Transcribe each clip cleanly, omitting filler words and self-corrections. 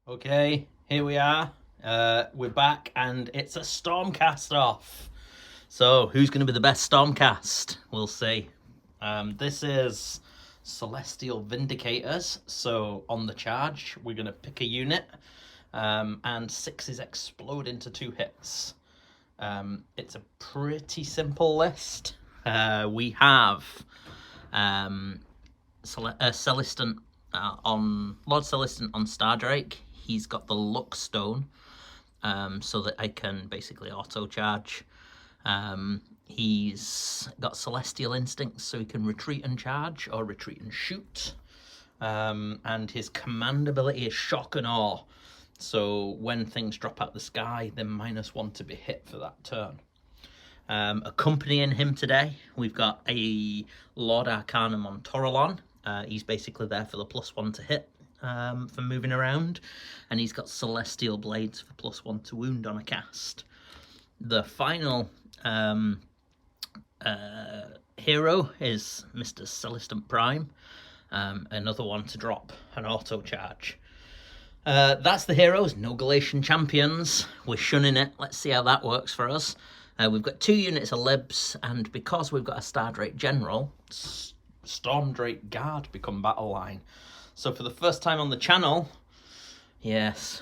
Okay, here we are. We're back, and it's a Stormcast off. So, who's going to be the best Stormcast? We'll see. This is Celestial Vindicators. So, on the charge, we're going to pick a unit, and 6s explode into 2 hits. It's a pretty simple list. We have Celestant on Lord Celestant on Stardrake. He's got the Luck Stone, so that I can basically auto charge. He's got Celestial Instincts, so he can retreat and charge or retreat and shoot. And his command ability is Shock and Awe. So when things drop out the sky, they're -1 to be hit for that turn. Accompanying him today, we've got a Lord-Arcanum on Toralon. He's basically there for the +1 to hit for moving around. And he's got Celestial Blades for +1 to wound on a cast. The final hero is Mr. Celestant Prime. Another one to drop an auto charge. That's the heroes. No Galatian Champions. We're shunning it. Let's see how that works for us. We've got 2 units of Libs, and because we've got a Stardrake General, Stormdrake Guard become battle line. So for the first time on the channel, yes,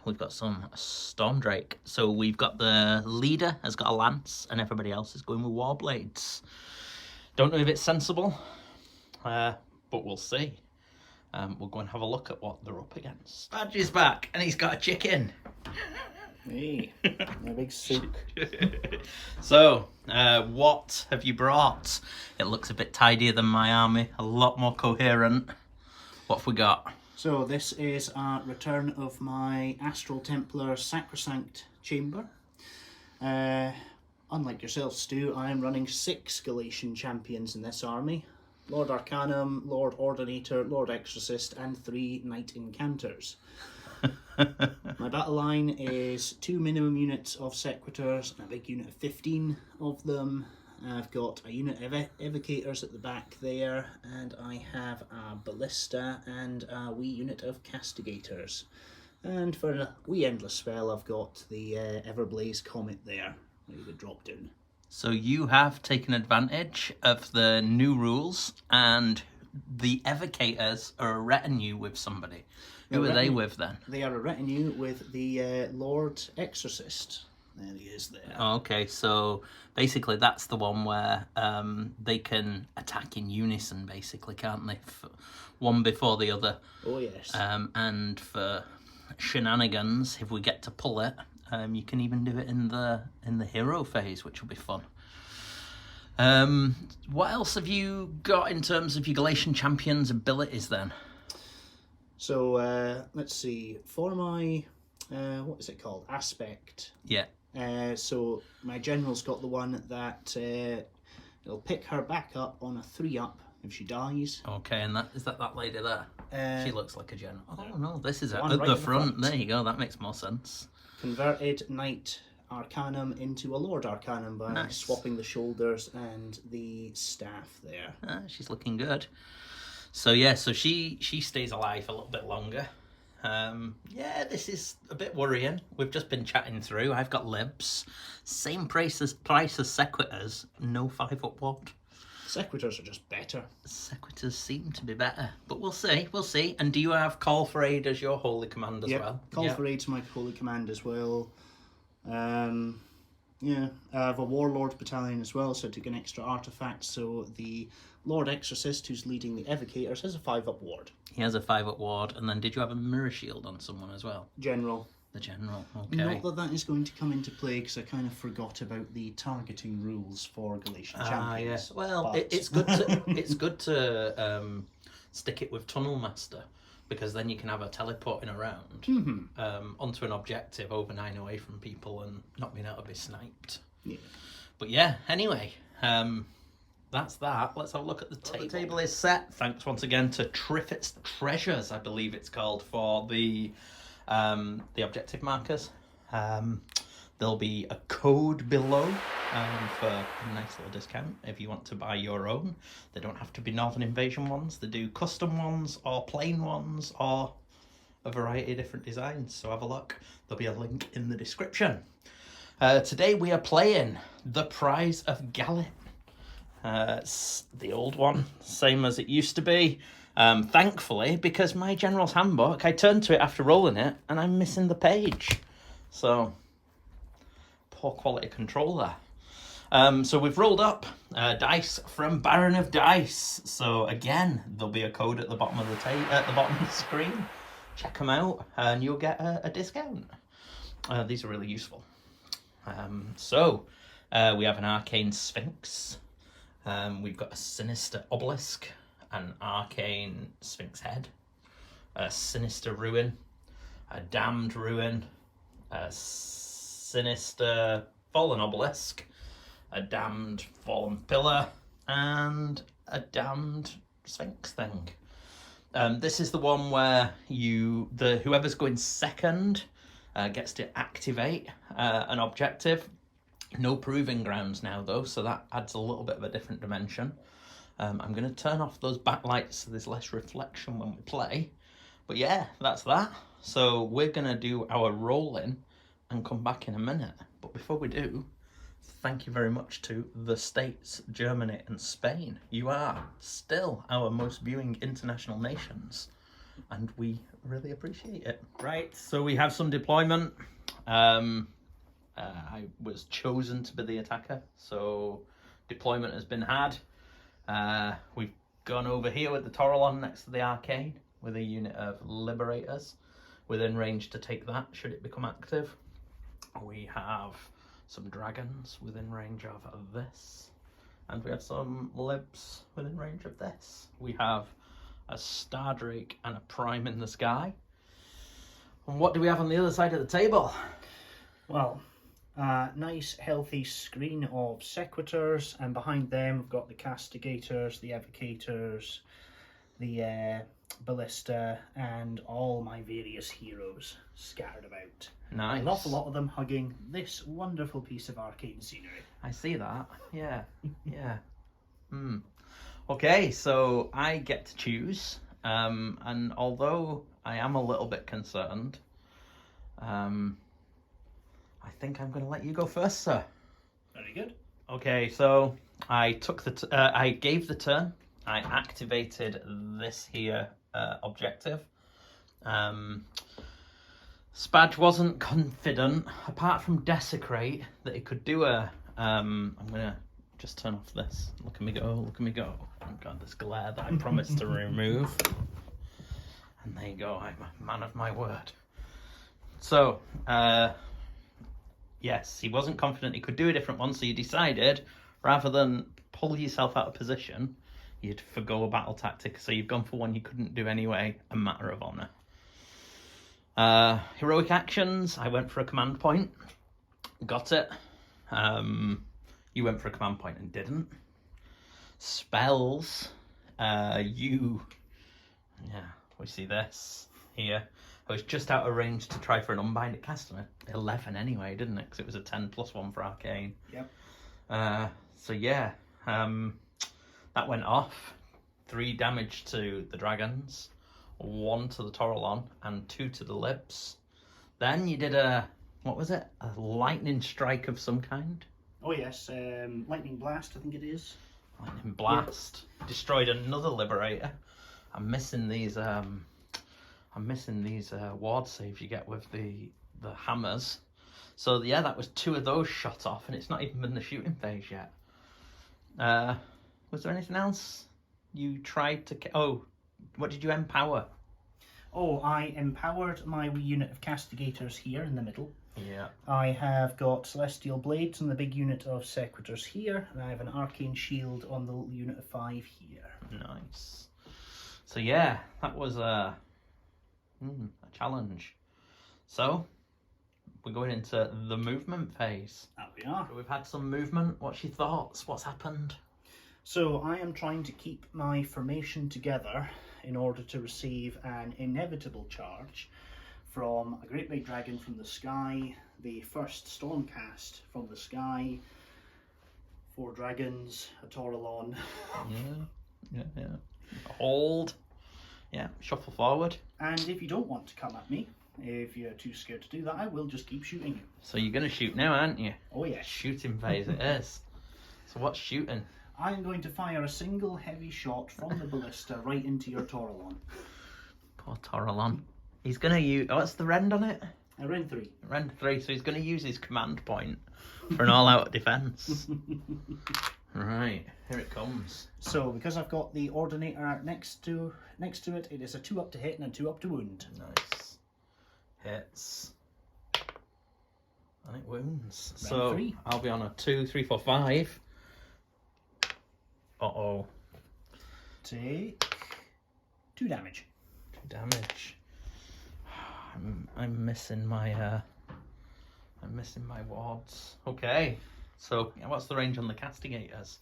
we've got some Stormdrake. So we've got the leader has got a lance, and everybody else is going with Warblades. Don't know if it's sensible, but we'll see. We'll go and have a look at what they're up against. Badge is back, and he's got a chicken. Hey, my big sook. So, what have you brought? It looks a bit tidier than my army, a lot more coherent. What have we got? So this is a return of my Astral Templars Sacrosanct Chamber. Unlike yourself, Stu, I am running 6 Galatian Champions in this army. Lord-Arcanum, Lord-Ordinator, Lord-Exorcist, and 3 Knight-Incantors. My battle line is 2 minimum units of Sequitors and a big unit of 15 of them. I've got a unit of Evocators at the back there, and I have a Ballista and a wee unit of Castigators. And for a wee endless spell, I've got the Everblaze Comet there, with the drop down. So you have taken advantage of the new rules, and the Evocators are a retinue with somebody. Who are they with then? They are a retinue with the Lord-Exorcist. There he is there. Oh, okay, so basically that's the one where they can attack in unison, basically, can't they? One before the other. Oh, yes. And for shenanigans, if we get to pull it, you can even do it in the hero phase, which will be fun. What else have you got in terms of your Galatian Champions abilities then? So let's see. For my what is it called? Aspect. Yeah. So my general's got the one that it'll pick her back up on a 3-up if she dies. Okay, and is that lady there? She looks like a general. Oh no, this is at right the front. There you go. That makes more sense. Converted Knight-Arcanum into a Lord-Arcanum by swapping the shoulders and the staff there. She's looking good. So yeah, so she stays alive a little bit longer. Yeah, this is a bit worrying. We've just been chatting through. I've got Libs, same price as Sequitors, no 5-up ward. Sequitors are just better. Sequitors seem to be better, but we'll see. And do you have Call for Aid as your holy command as well? Call for Aid's my holy command as well. Yeah, I have a Warlord battalion as well, so I took an extra artifact. So the Lord-Exorcist, who's leading the Evocators, has a 5-up ward. He has a 5-up ward, and then did you have a Mirrorshield on someone as well? General. The General, okay. Not that is going to come into play, because I kind of forgot about the targeting rules for Galatian Champions. Yes. Well, it's good to stick it with Tunnel Master, because then you can have her teleporting around onto an objective over 9 away from people and not being able to be sniped. Yeah. But yeah, anyway, that's that. Let's have a look at the table. The table is set. Thanks once again to Triffitt's Treasures, I believe it's called, for the objective markers. There'll be a code below for a nice little discount if you want to buy your own. They don't have to be Northern Invasion ones. They do custom ones or plain ones or a variety of different designs, so have a look. There'll be a link in the description. Today we are playing the Prize of Gallet. It's the old one, same as it used to be. Thankfully, because my General's Handbook, I turned to it after rolling it, and I'm missing the page. So, poor quality control there. So we've rolled up dice from Baron of Dice. So again, there'll be a code at the bottom of the bottom of the screen. Check them out, and you'll get a discount. These are really useful. So we have an Arcane Sphinx. We've got a Sinister Obelisk, an Arcane Sphinx Head, a Sinister Ruin, a Damned Ruin, a Sinister Fallen Obelisk, a Damned Fallen Pillar, and a Damned Sphinx thing. This is the one where whoever's going second gets to activate an objective. No proving grounds now though, so that adds a little bit of a different dimension. I'm going to turn off those backlights so there's less reflection when we play. But yeah, that's that. So we're going to do our rolling and come back in a minute. But before we do, thank you very much to the States, Germany and Spain. You are still our most viewing international nations, and we really appreciate it. Right, so we have some deployment. I was chosen to be the attacker, so deployment has been had. We've gone over here with the Toralon next to the Arcane with a unit of Liberators within range to take that should it become active. We have some dragons within range of this, and we have some libs within range of this. We have a Stardrake and a Prime in the sky. And what do we have on the other side of the table? Well, nice healthy screen of Sequitors, and behind them we've got the Castigators, the Evocators, the Ballista, and all my various heroes scattered about. Nice. An awful lot of them hugging this wonderful piece of arcane scenery. I see that. Yeah. Yeah. Okay, so I get to choose. And although I am a little bit concerned, I think I'm going to let you go first, sir. Very good. Okay, so I took I gave the turn. I activated this here objective. Spadge wasn't confident, apart from Desecrate, that he could do a... I'm going to just turn off this. Look at me go, look at me go. Oh God, this glare that I promised to remove. And there you go, I'm a man of my word. So, yes, he wasn't confident he could do a different one, so you decided, rather than pull yourself out of position, you'd forgo a battle tactic, so you've gone for one you couldn't do anyway, a matter of honour. Heroic actions, I went for a command point, got it. You went for a command point and didn't. Spells, we see this here. I was just out of range to try for an Unbind. It cast an 11 anyway, didn't it? Because it was a 10 plus 1 for Arcane. Yep. So yeah, that went off. 3 damage to the dragons, 1 to the Toralon, and 2 to the Libs. Then you did what was it? A lightning strike of some kind? Oh yes, Lightning Blast, I think it is. Lightning Blast. Yep. Destroyed another Liberator. I'm missing these ward saves you get with the hammers. So yeah, that was 2 of those shot off, and it's not even been the shooting phase yet. Was there anything else you tried to... Oh, what did you empower? Oh, I empowered my wee unit of Castigators here in the middle. Yeah. I have got Celestial Blades on the big unit of Sequitors here, and I have an Arcane Shield on the unit of 5 here. Nice. So yeah, that was a challenge. So, we're going into the movement phase. There we are. So we've had some movement. What's your thoughts? What's happened? So I am trying to keep my formation together in order to receive an inevitable charge from a Great Big Dragon from the sky, the first Stormcast from the sky, 4 dragons, a Toralon. Yeah. Hold. Yeah, shuffle forward. And if you don't want to come at me, if you're too scared to do that, I will just keep shooting you. So you're going to shoot now, aren't you? Oh, yes. Shooting phase it is. So what's shooting? I'm going to fire a single heavy shot from the ballista right into your Toralon. Poor Toralon. He's going to use... What's the rend on it? A rend 3. Rend 3, so he's going to use his command point for an all-out defence. Right, here it comes. So, because I've got the Ordinator next to it, it is a 2 up to hit and a 2 up to wound. Nice. Hits. And it wounds. Round So 3. I'll be on a 2, 3, 4, 5. Uh-oh. Take 2 damage. 2 damage. I'm missing my wards. Okay. So what's the range on the castigators?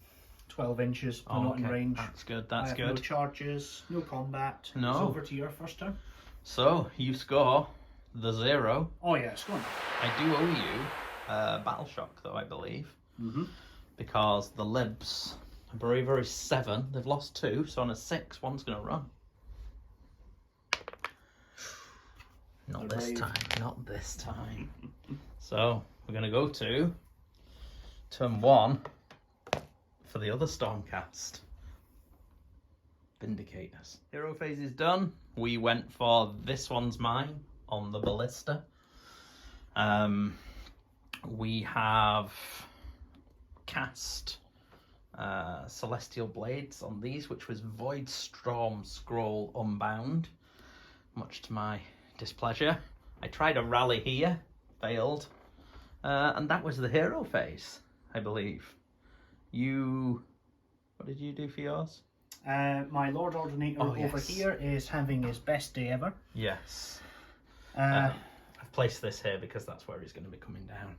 12 inches. I'm not in range. That's good. That's I have good. no charges, no combat. No. It's over to your first turn. So you score the 0. Oh yeah, it's going. I do owe you battle shock though, I believe, because the libs are very, very 7. They've lost 2, so on a 6, one's going to run. Not They're this brave. time. Not this time. So we're going to go to turn 1 for the other Stormcast. Vindicators. Hero phase is done. We went for this one's mine on the ballista. We have cast Celestial Blades on these, which was Void Storm Scroll Unbound, much to my displeasure. I tried a rally here, failed, and that was the hero phase, I believe. What did you do for yours? My Lord-Ordinator over here is having his best day ever. Yes. I've I've placed this here because that's where he's going to be coming down.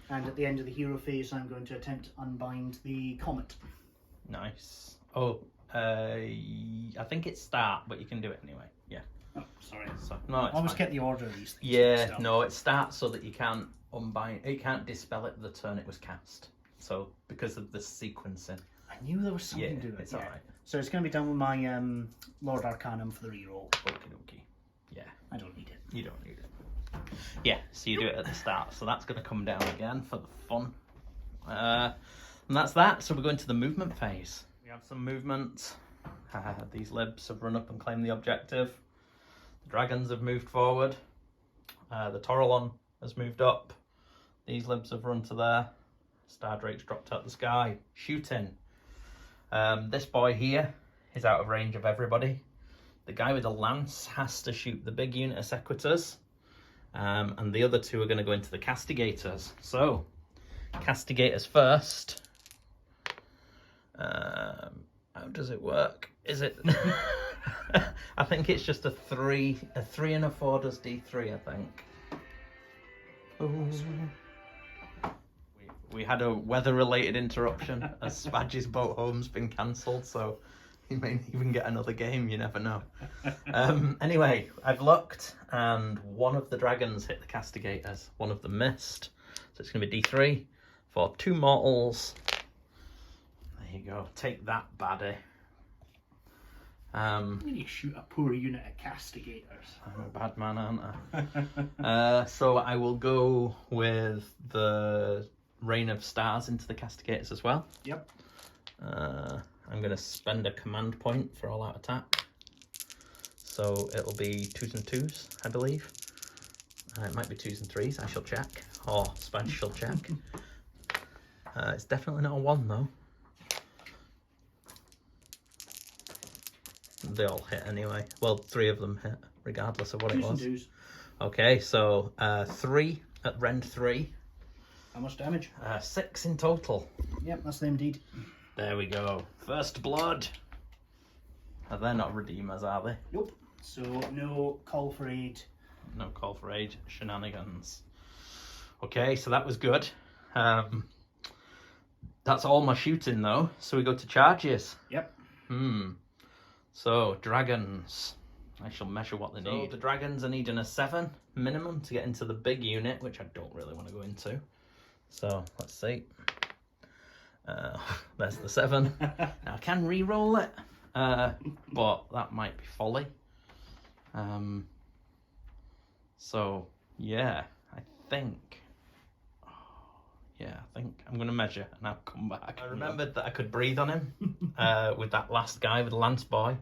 And at the end of the hero phase, I'm going to attempt to unbind the Comet. Nice. Oh, I think it's start, but you can do it anyway. Yeah. Oh, sorry. So, no, it's always fine. get the order of these things. Yeah, mixed up. no, it starts so that you can't unbind, you can't dispel it the turn it was cast. So, because of the sequencing. I knew there was something Yeah, to it. it's alright. So it's going to be done with my Lord-Arcanum for the reroll. Okie dokie. Yeah, I don't need it. you don't need it. Yeah, so you do it at the start. So that's going to come down again for the fun. And that's that. So we're going to the movement phase. We have some movement. These libs have run up and claimed the objective. The dragons have moved forward. The Toralon has moved up. These libs have run to there. Star Drake's dropped out the sky. Shooting. This boy here is out of range of everybody. The guy with the lance has to shoot the big unit of Sequitors. And the other 2 are going to go into the Castigators. So, Castigators first. How does it work? Is it... I think it's just a 3 and a 4 does D3, I think. Ooh. We had a weather-related interruption as Spadge's boat home's been cancelled, so he may even get another game, you never know. Anyway, I've looked, and one of the dragons hit the Castigators. One of them missed, so it's going to be D3 for 2 mortals. There you go, take that, baddie. You shoot a poor unit of Castigators. I'm a bad man, aren't I? So I will go with the Rain of Stars into the Castigators as well. Yep. I'm going to spend a command point for all out attack. So it'll be 2s and 2s, I believe. It might be 2s and 3s, I shall check. Or Spadge shall check. It's definitely not a 1 though. They all hit anyway. Well, 3 of them hit, regardless of what it 2s was. and 2s. Okay, so 3 at rend 3. How much damage? 6 in total. Yep, that's them indeed. There we go. First blood. They're not redeemers, are they? Nope. So no call for aid. No call for aid. Shenanigans. Okay, so that was good. That's all my shooting though. So we go to charges. Yep. So dragons. I shall measure what they need. The dragons are needing a 7 minimum to get into the big unit, which I don't really want to go into. So let's see. There's the 7. Now I can re-roll it. but that might be folly. So yeah, I think I'm going to measure and I'll come back. I remembered that I could breathe on him with that last guy with the Lance Boy.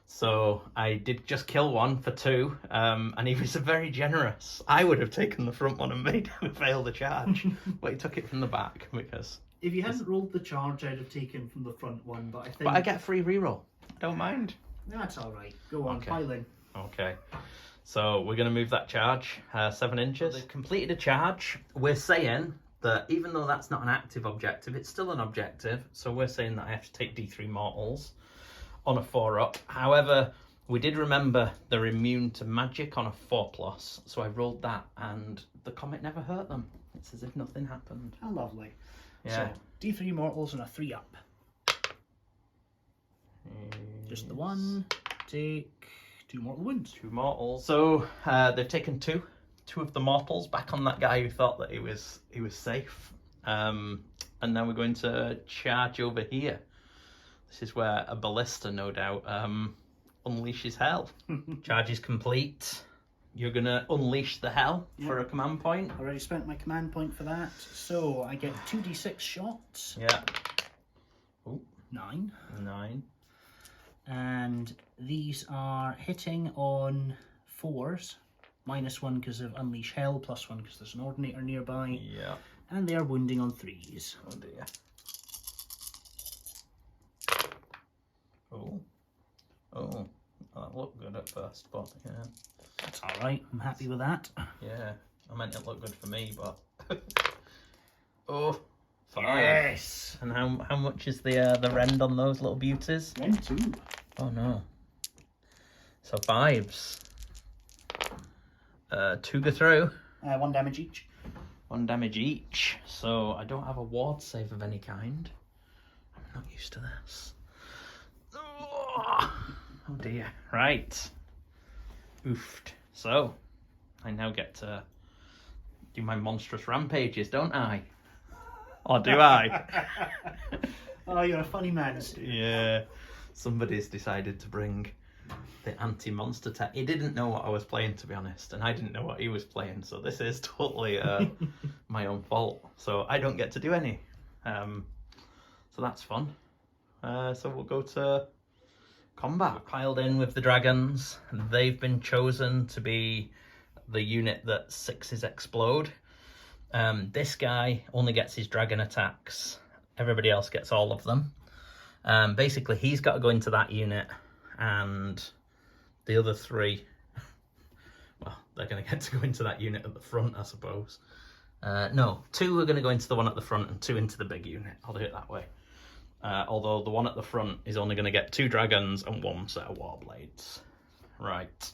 So I did just kill one for 2, and he was very generous. I would have taken the front one and made him fail the charge, but he took it from the back because... If you hadn't rolled the charge, I'd have taken from the front one, but I think... But I get a free reroll. I don't mind. That's alright. Go on, Okay. pile in. Okay. So we're going to move that charge 7 inches. They've completed a charge. We're saying that even though that's not an active objective, it's still an objective. So we're saying that I have to take D3 mortals on a 4-up. However, we did remember they're immune to magic on a 4+. So I rolled that and the comet never hurt them. It's as if nothing happened. How lovely. Yeah. So, D3 mortals and a 3-up. Just the one. Take 2 mortal wounds. 2 mortals. So they've taken 2 of the mortals back on that guy who thought that he was safe. And now we're going to charge over here. This is where a ballista, no doubt, unleashes hell. Charge is complete. You're going to unleash the hell for a command point. Already spent my command point for that. So I get 2d6 shots. Yeah. Ooh. 9. 9. And these are hitting on 4s. -1 because of Unleash Hell, +1 because there's an Ordinator nearby. Yeah. And they are wounding on 3s. Oh dear. Oh. Oh. That looked good at first, but yeah. That's alright, I'm happy with that. Yeah. I meant it looked good for me, but... oh. 5. Yes! And how much is the rend on those little beauties? Rend 2. Oh no. So 5s. 2 go through. 1 damage each. 1 damage each. So I don't have a ward save of any kind. I'm not used to this. Oh dear. Right. Oofed. So I now get to do my monstrous rampages, don't I? Or do I? Oh, you're a funny man, Stu. Yeah. Somebody's decided to bring the anti-monster tech. He didn't know what I was playing, to be honest, and I didn't know what he was playing, so this is totally my own fault. So I don't get to do any. So that's fun. So we'll go to combat. We're piled in with the dragons. They've been chosen to be the unit that 6s explode. This guy only gets his dragon attacks. Everybody else gets all of them. Basically, he's got to go into that unit, and the other 3, well, they're going to get to go into that unit at the front, I suppose. No, 2 are going to go into the one at the front and 2 into the big unit. I'll do it that way. Although the one at the front is only going to get 2 dragons and 1 set of warblades. Right,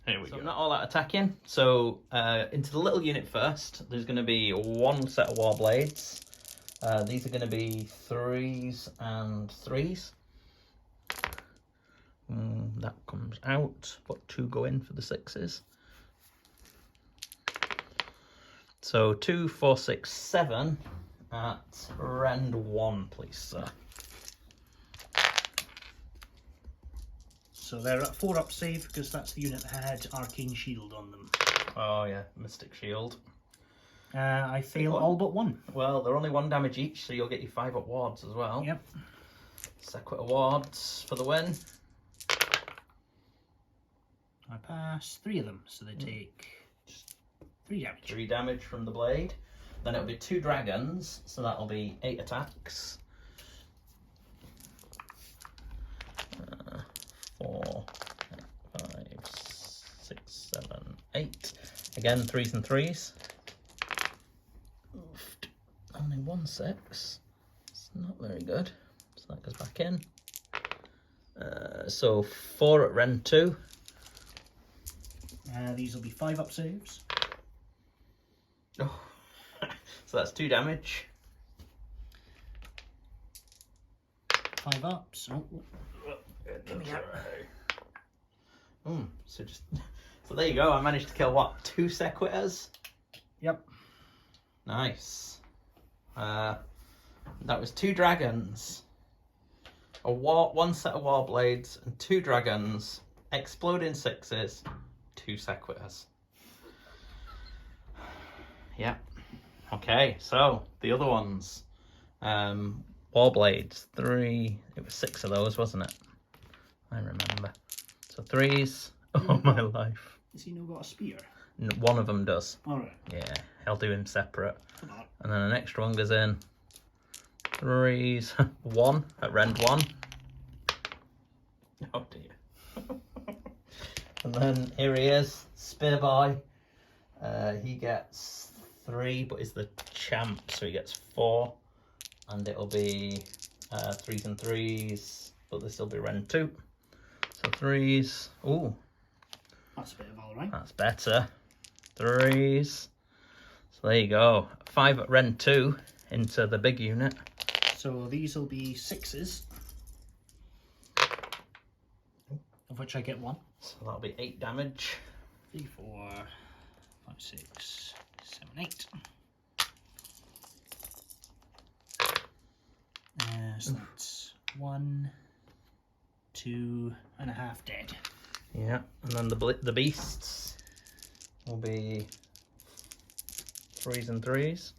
here we go. I'm not all that attacking. So into the little unit first, there's going to be 1 set of warblades. These are going to be 3s and 3s. That comes out, but 2 go in for the 6s. So 2, 4, 6, 7 at rend 1, please, sir. So they're at 4-up save because that's the unit that had Arcane Shield on them. Oh yeah, Mystic Shield. I fail all but 1. Well, they're only 1 damage each, so you'll get your 5-up wards as well. Yep. Sequit wards for the win. I pass 3 of them, so they take 3 damage. 3 damage from the blade. Then it'll be 2 dragons, so that'll be 8 attacks. 4, 5, 6, 7, 8. Again, 3s and 3s. Oofed. Only 1 6. It's not very good. So that goes back in. So 4 at rend 2. These will be 5-up saves. Oh. So that's 2 damage. 5 ups. Oh. So there you go. I managed to kill what? 2 Sequiters? Yep. Nice. That was 2 dragons. one set of Warblades and 2 dragons, exploding 6s, 2 Sequitors. Yeah. Okay, so the other ones. Warblades, 3. It was 6 of those, wasn't it? I remember. So 3s. Oh my life. Has he not got a spear? One of them does. Alright. Yeah, I'll do him separate. Come on. And then an extra one goes in. 3s. 1 at rend 1. Oh dear. And then here he is, Spear Boy. He gets 3, but he's the champ, so he gets 4. And it'll be 3s and 3s, but this will be rend 2. So 3s. Ooh. That's a bit of Valorant. That's better. 3s. So there you go. 5 at rend 2 into the big unit. So these will be 6s, of which I get 1. So that'll be 8 damage. 3, 4, 5, 6, 7, 8. So that's 1, 2.5 dead. Yeah, and then the beasts will be 3s and 3s.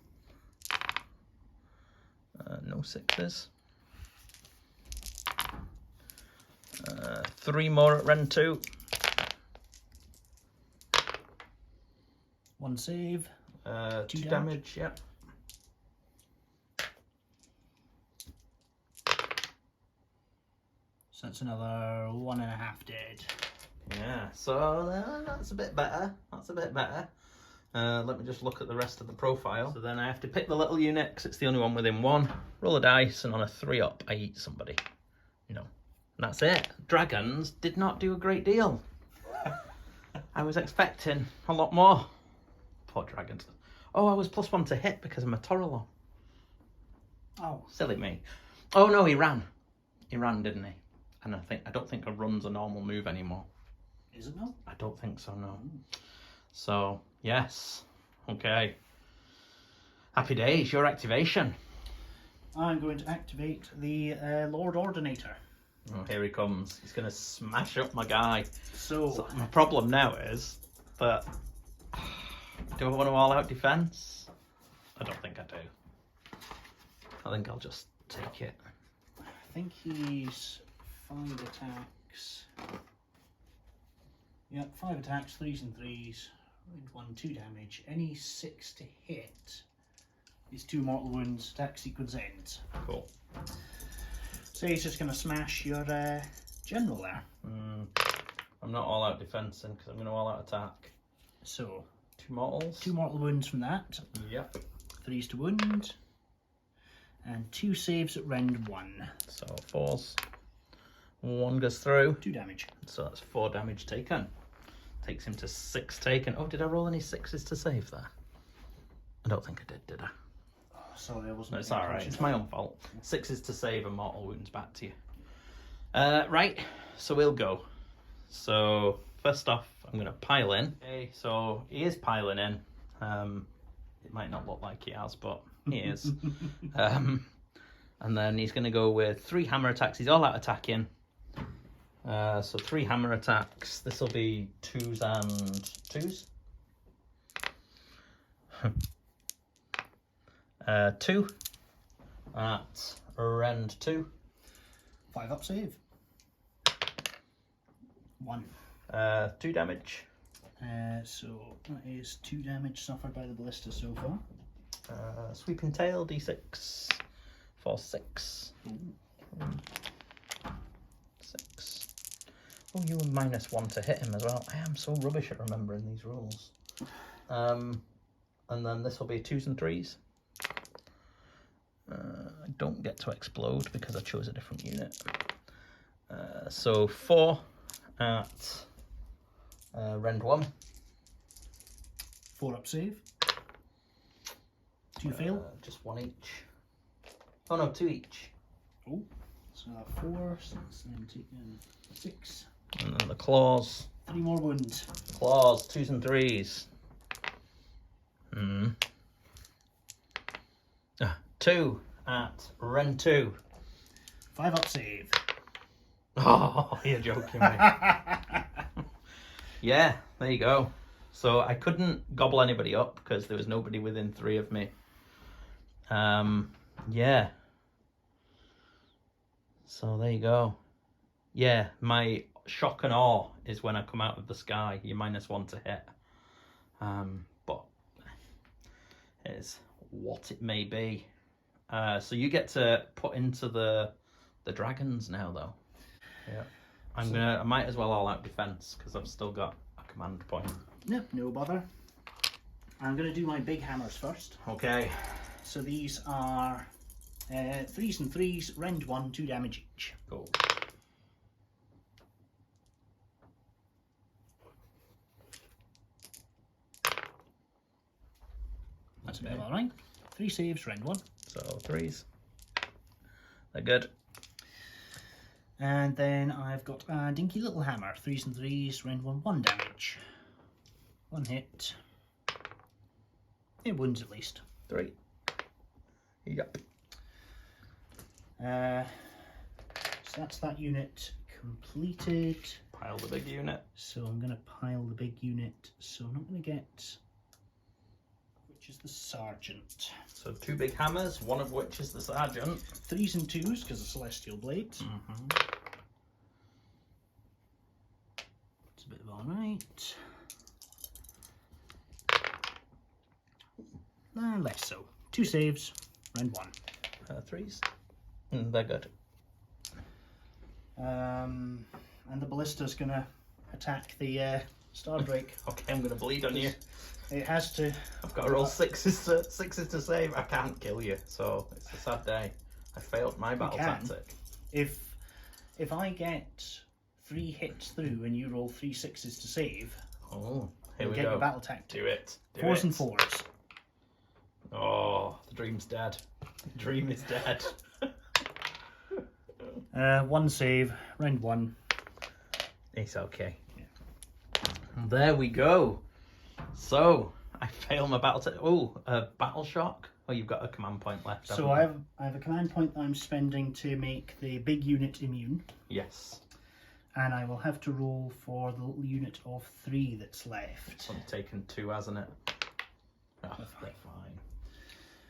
No 6s. 3 more at rend 2. 1 save. 2 damage, yeah. So that's another 1.5 dead. Yeah, so that's a bit better. That's a bit better. Let me just look at the rest of the profile. So then I have to pick the little unit because it's the only one within 1. Roll a dice, and on a 3-up, I eat somebody. You know, and that's it. Dragons did not do a great deal. I was expecting a lot more. Poor dragons. Oh, I was +1 to hit because I'm a Toralon. Oh, Silly me. Oh no, he ran. He ran, didn't he? And I don't think a run's a normal move anymore. is it not? I don't think so, no. So, yes. Okay. Happy days, your activation. I'm going to activate the Lord-Ordinator. Oh, here he comes. He's going to smash up my guy. So My problem now is that... Do I want to all-out defense? I don't think I do. I think I'll just take it. I think he's 5 attacks. Yep, 5 attacks, 3s and 3s. 1, 2 damage. Any 6 to hit is 2 mortal wounds. Attack sequence ends. Cool. So he's just going to smash your general there. I'm not all-out defensing because I'm going to all-out attack. So 2 mortals. 2 mortal wounds from that. Yep. 3s to wound. And 2 saves at rend 1. So 4s. 1 goes through. 2 damage. So that's 4 damage taken. Takes him to 6 taken. Oh, did I roll any 6s to save there? I don't think I did I? Oh, sorry, I wasn't. No, it's alright. It's my own fault. 6s to save and mortal wounds back to you. Right, so we'll go. So, first off, I'm going to pile in. Okay, so he is piling in. It might not look like he has, but he is. And then he's going to go with 3 hammer attacks. He's all out attacking. So 3 hammer attacks. This will be 2s and 2s. 2 at rend 2. 5 up save. 1. 2 damage. So that is 2 damage suffered by the ballista so far. Sweeping tail, d6 for 6. 6. Oh, you were -1 to hit him as well. I am so rubbish at remembering these rules. And then this will be 2s and 3s. I don't get to explode because I chose a different unit. So 4 at rend 1. 4 up save. 2 fail. Just 1 each. Oh no, 2 each. Oh, so 4, so that's then taken 6. And then the claws. 3 more wounds. Claws, 2s and 3s. 2 at rend 2. 5 up save. Oh, you're joking me. Yeah, there you go. So I couldn't gobble anybody up because there was nobody within 3 of me. Yeah. So there you go. Yeah, my shock and awe is when I come out of the sky. You're -1 to hit. But it's what it may be. So you get to put into the dragons now, though. Yeah. I might as well all out defense because I've still got a command point. Yep, no bother. I'm going to do my big hammers first. Okay. So these are 3s and 3s, rend 1, 2 damage each. Cool. That's about alright. 3 saves, rend 1. So 3s. They're good. And then I've got a dinky little hammer. 3s and 3s, rend 1, 1 damage. 1 hit. It wounds at least. 3. Yep. So that's that unit completed. Pile the big unit. So I'm going to pile the big unit. So I'm not going to get... which is the sergeant. So 2 big hammers, 1 of which is the sergeant. 3s and 2s because of celestial blades. It's a bit of alright. Less so. 2 saves, rend 1. 3s. They're good. And the ballista's going to attack the Stardrake. Okay, I'm going to bleed on you. It has to. I've got to roll 6s to save. I can't kill you, so it's a sad day. I failed my battle tactic. If I get 3 hits through and you roll 3 6s to save, here we get go. your battle tactic. Do it. 4s and 4s. Oh, the dream's dead. The dream is dead. 1 save, rend 1. It's okay. Yeah. There we go. So I fail my battle tactic. Battle shock. Oh, you've got a command point left. So I have a command point that I'm spending to make the big unit immune. Yes. And I will have to roll for the little unit of 3 that's left. It's only taken 2, hasn't it? Oh, they're fine.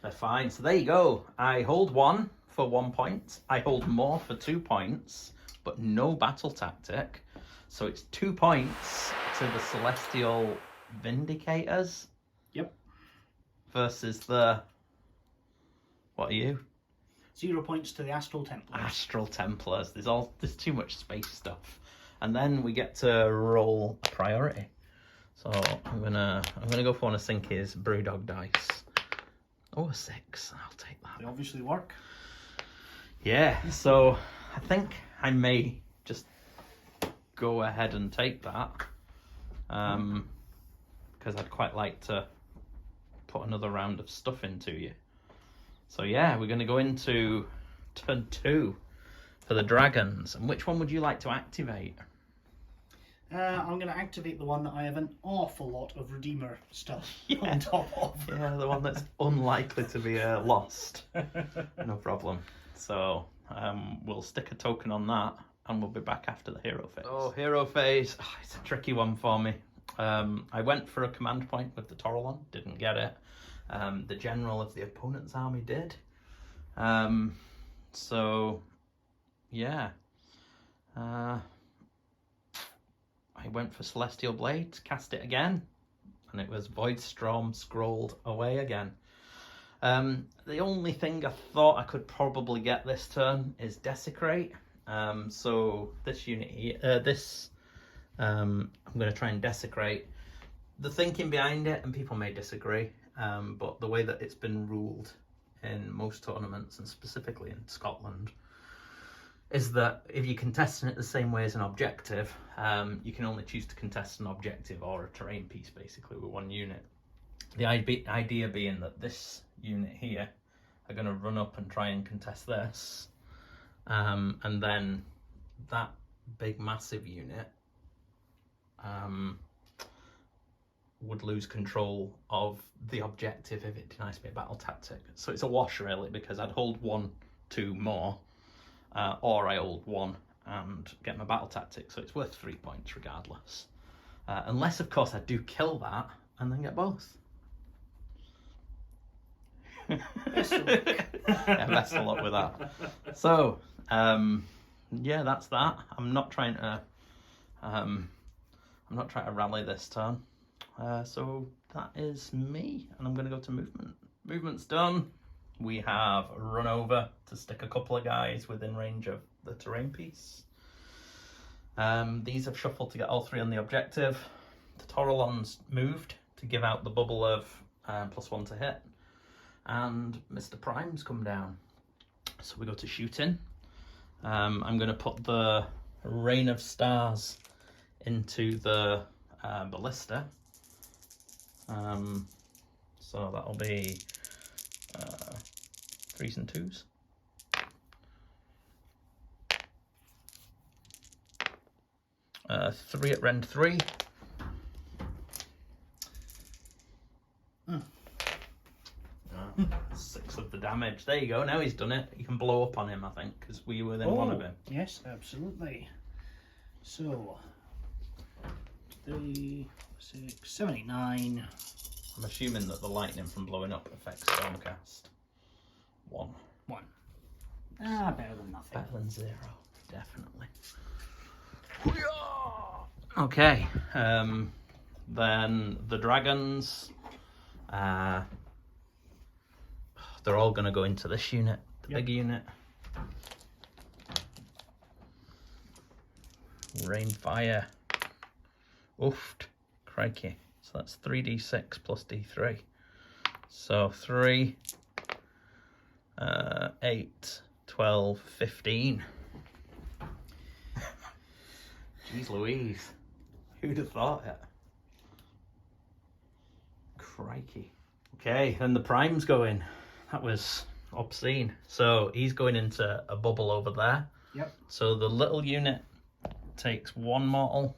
They're fine. So there you go. I hold 1 for 1 point. I hold more for 2 points, but no battle tactic. So it's 2 points to the Celestial Vindicators. Yep. Versus the... What are you? 0 points to the Astral Templars. Astral Templars. There's too much space stuff. And then we get to roll a priority. So I'm gonna go for one of Sinky's Brewdog dice. Oh, a 6. I'll take that. They obviously work. Yeah, so I think I may just go ahead and take that. Because I'd quite like to put another round of stuff into you. So yeah, we're going to go into turn 2 for the dragons. And which one would you like to activate? I'm going to activate the one that I have an awful lot of Redeemer stuff on top of. Yeah, the one that's unlikely to be lost. No problem. So we'll stick a token on that and we'll be back after the hero phase. Oh, hero phase. Oh, it's a tricky one for me. I went for a command point with the Toralon, didn't get it. The general of the opponent's army did. So, yeah. I went for Celestial Blade, cast it again, and it was Void Storm scrolled away again. The only thing I thought I could probably get this turn is Desecrate. So this unit here, I'm going to try and Desecrate. The thinking behind it, and people may disagree, but the way that it's been ruled in most tournaments, and specifically in Scotland, is that if you're contesting it the same way as an objective, you can only choose to contest an objective or a terrain piece, basically, with one unit. The idea being that this unit here are going to run up and try and contest this, and then that big massive unit would lose control of the objective if it denies me a battle tactic. So it's a wash really, because I'd hold 1, 2 more, or I hold 1 and get my battle tactic, so it's worth 3 points regardless. Unless, of course, I do kill that and then get both. Best of luck. Yeah, best of luck with that. So, yeah, that's that. I'm not trying to rally this turn. So that is me, and I'm going to go to movement. Movement's done. We have run over to stick a couple of guys within range of the terrain piece. These have shuffled to get all 3 on the objective. The Toralon's moved to give out the bubble of +1 to hit. And Mr. Prime's come down. So we go to shooting. I'm going to put the Rain of Stars into the ballista. So that'll be 3s and 2s. Three at rend 3. 6 of the damage. There you go. Now he's done it. You can blow up on him, I think, because we were within 1 of him. Yes, absolutely. So 3, 6, 7, 8, 9. I'm assuming that the lightning from blowing up affects Stormcast. 1. Better than nothing. Better than 0, definitely. Okay, then the dragons, they're all going to go into this unit, the big unit. Rain fire. Oofed. Crikey. So that's 3d6 plus d3. So 3, 8, 12, 15. Jeez Louise. Who'd have thought it? Crikey. Okay, then the prime's going. That was obscene. So he's going into a bubble over there. Yep. So the little unit takes 1 mortal.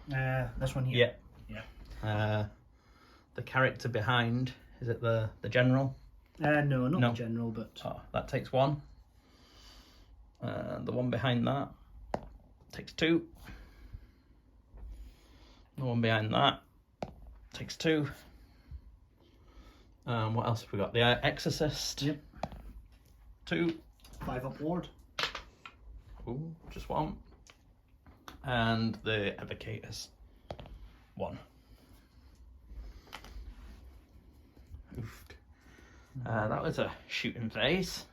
This one here. Yeah. The character behind, is it the general? No, not the general, but... Oh, that takes 1. The one behind that takes 2. The one behind that takes 2. What else have we got? The Exorcist. Yep. 2. 5 up ward. Ooh, just 1. And the Vindicators. 1. Oofed. That was a shooting phase.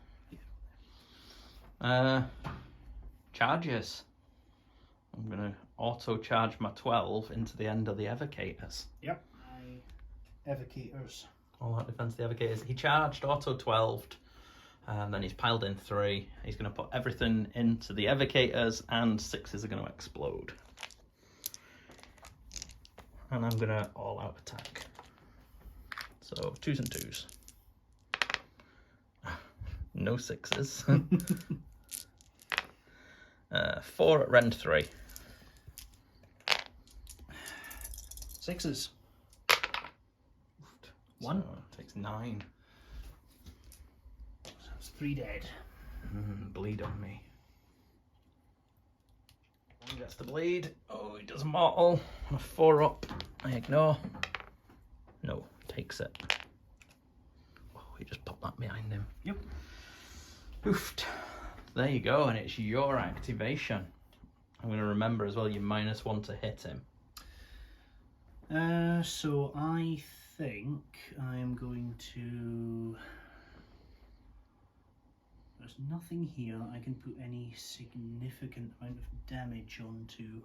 Charges. I'm going to auto charge my 12 into the end of the Evocators. Yep. Evocators. All that defense the Evocators. He charged, auto 12'd, and then he's piled in 3. He's going to put everything into the Evocators, and 6s are going to explode. And I'm going to all out attack. So 2s and 2s. No 6s. 4 at rend 3. 6s. 1. So takes 9. So it's 3 dead. Bleed on me. 1 gets the bleed. Oh, he does a mortal. A 4 up. I ignore. No, takes it. Oh, he just popped that behind him. Yep. Oofed. There you go, and it's your activation. I'm going to remember as well, you -1 to hit him. So I think I am going to... There's nothing here that I can put any significant amount of damage onto.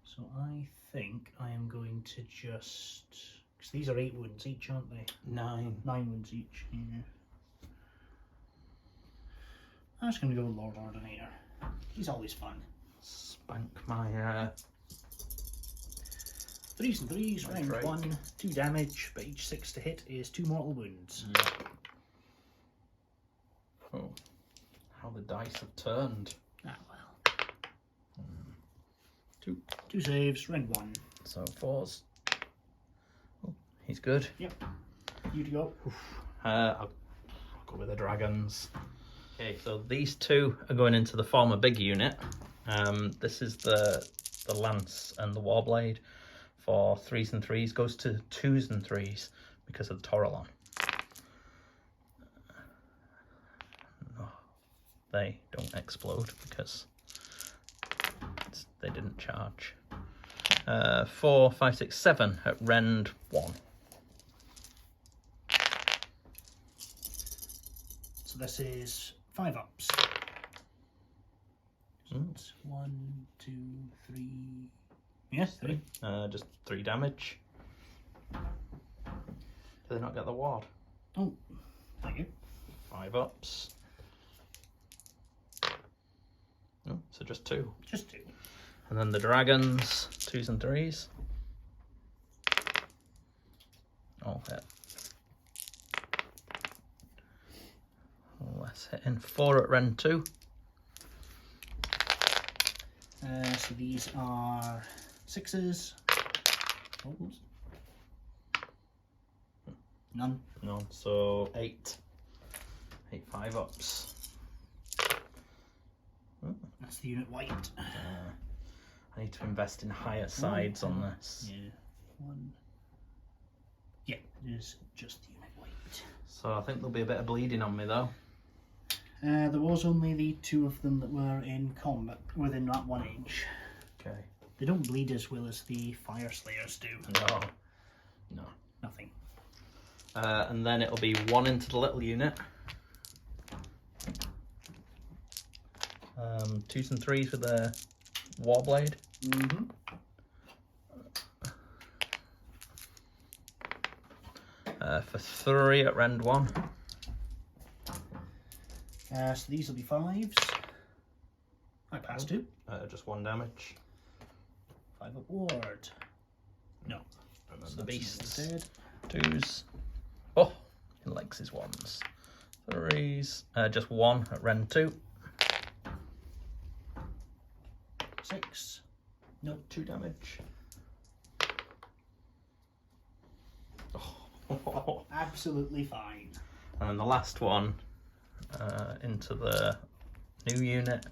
So I think I am going to just... Because these are 8 wounds each, aren't they? 9. 9 wounds each, yeah. I'm just going to go with Lord-Ordinator. He's always fun. Spank my... 3s and 3s, My round Drake. 1, 2 damage, but each 6 to hit is 2 mortal wounds. Oh, how the dice have turned. Ah, well. 2. 2 saves, round 1. So 4s. Oh, he's good. Yep. You to go. I'll go with the dragons. Okay, so these two are going into the former big unit. This is the lance and the warblade for 3s and 3s. Goes to 2s and 3s because of the Toralon. They don't explode because they didn't charge. 4, 5, 6, 7 at rend 1. So this is 5 ups. Mm. 1, 2, 3. Yes, 3. Just 3 damage. Do they not get the ward? Oh, thank you. 5 ups. Oh, so just 2. Just 2. And then the dragons, 2s and 3s. All hit. Let's hit in 4 at rend 2. So these are 6s. Oh, none. No, so 8. 8 5 ups. That's the unit white. I need to invest in higher sides on this. Yeah. 1. Yeah, it is just the unit white. So I think there'll be a bit of bleeding on me though. There was only the 2 of them that were in combat within that 1 inch. Okay. They don't bleed as well as the Fire Slayers do. No. No. Nothing. And then it'll be 1 into the little unit. 2s and 3s with a warblade. Mm-hmm. For 3 at rend 1. So these will be 5s. I passed 2. Just 1 damage. 5 up ward. No. And then So the that's beasts. dead. 2s. Oh, he likes his 1s. 3s. Just 1 at rend 2. 6. No, 2 damage. Oh. Absolutely fine. And then the last one into the new unit.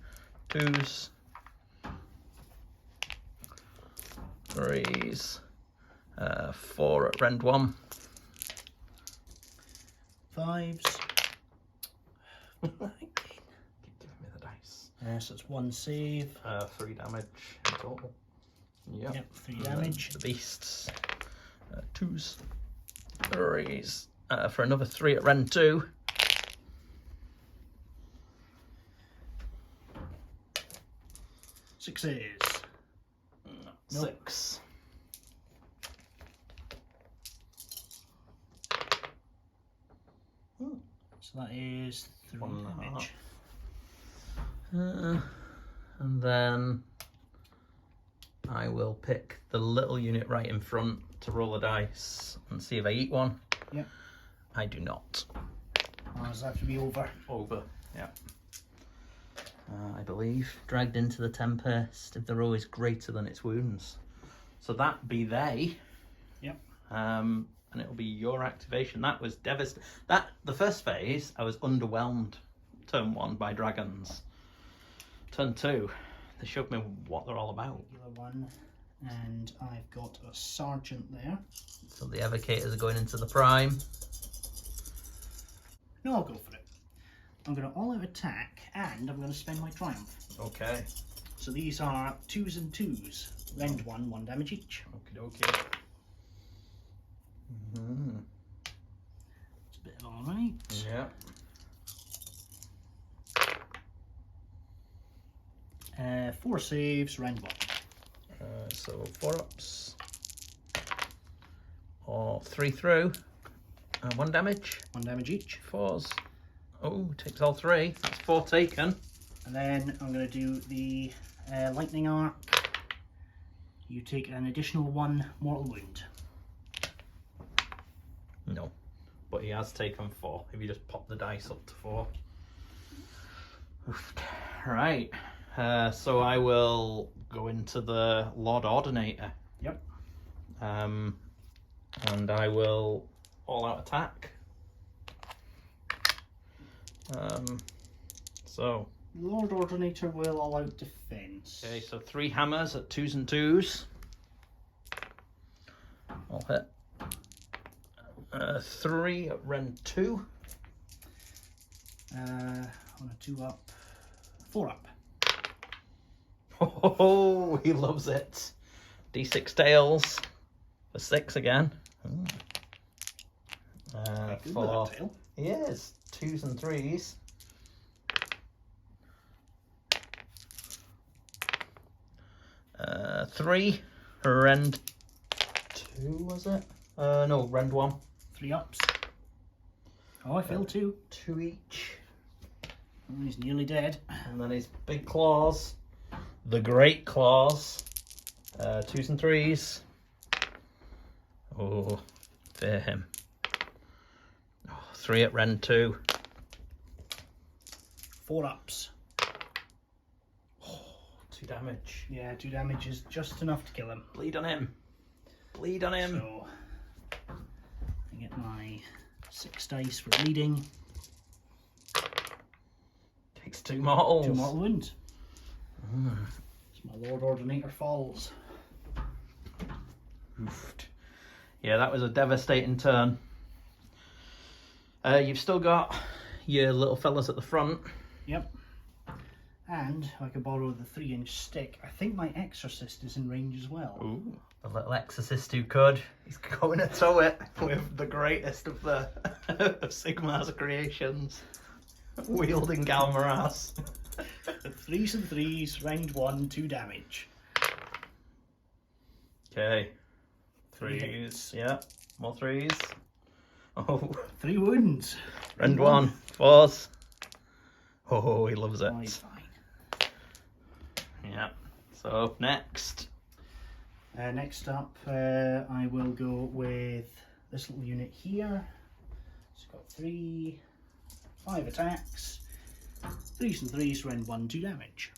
2s. 3s. 4 at rend 1. 5s. Keep giving me the dice. So it's 1 save. 3 damage in total. Yep, 3 And damage. then the beasts. 2s. 3s. For another 3 at rend 2. 6s. Nope. 6. So that is 3 1.5. damage. And then I will pick the little unit right in front to roll a dice and see if I eat one. Yep. I do not. Oh, does that have to be over? Over, yeah. I believe. Dragged into the tempest if the row is greater than its wounds. So that be they. Yep. And it'll be your activation. That was devastating. The first phase, I was underwhelmed. Turn 1 by dragons. Turn 2, they showed me what they're all about. Regular 1. And I've got a sergeant there. So the Vindicators are going into the prime. No, I'll go for it. I'm going to all-out attack, and I'm going to spend my triumph. Okay. So these are 2s and 2s. Rend 1, 1 damage each. Okie dokie. Mm-hmm. It's a bit of alright. Yeah. Four saves, rend 1. So 4 ups. Or 3 through. 1 damage. 1 damage each. 4s. Oh, takes all 3. That's 4 taken. And then I'm going to do the lightning arc. You take an additional 1 mortal wound. No. But he has taken 4. If you just pop the dice up to 4. Oof. Right. So I will go into the Lord-Ordinator. Yep. And I will all-out attack. So. Lord-Ordinator will all out defense. Okay, so 3 hammers at 2s and 2s. I'll hit. 3 at rend 2. On a 2 up. 4 up. Oh, he loves it. D6 tails for 6 again. Good with 4. that tail. He is. 2s and 3s. Uh, 3. Rend 2, was it? No, rend 1. 3 ups. Oh, I failed 2. 2 each. Oh, he's nearly dead. And then his big claws. The great claws. 2s and 3s. Oh, fear him. Oh, 3 at rend 2. 4 ups. Oh, 2 damage. Yeah, 2 damage is just enough to kill him. Bleed on him. Bleed on him. So, I get my 6 dice for bleeding. Takes 2 mortals. 2 mortal wounds. So my Lord-Ordinator falls. Oofed. Yeah, that was a devastating turn. You've still got your little fellas at the front. Yep. And if I could borrow the 3-inch stick, I think my Exorcist is in range as well. Ooh. The little Exorcist who could. He's going to tow it with the greatest of the of Sigmar's creations. Wielding Galmaras. 3s and 3s, round 1, 2 damage. Okay. 3 3s. hits. Yeah. More 3s. Oh. 3 wounds. Rend 1. 4s. Oh, he loves it. Oh, he's fine. Yeah. So, next. Next up, I will go with this little unit here. It's got 5 attacks. 3s and 3s, round 1, 2 damage.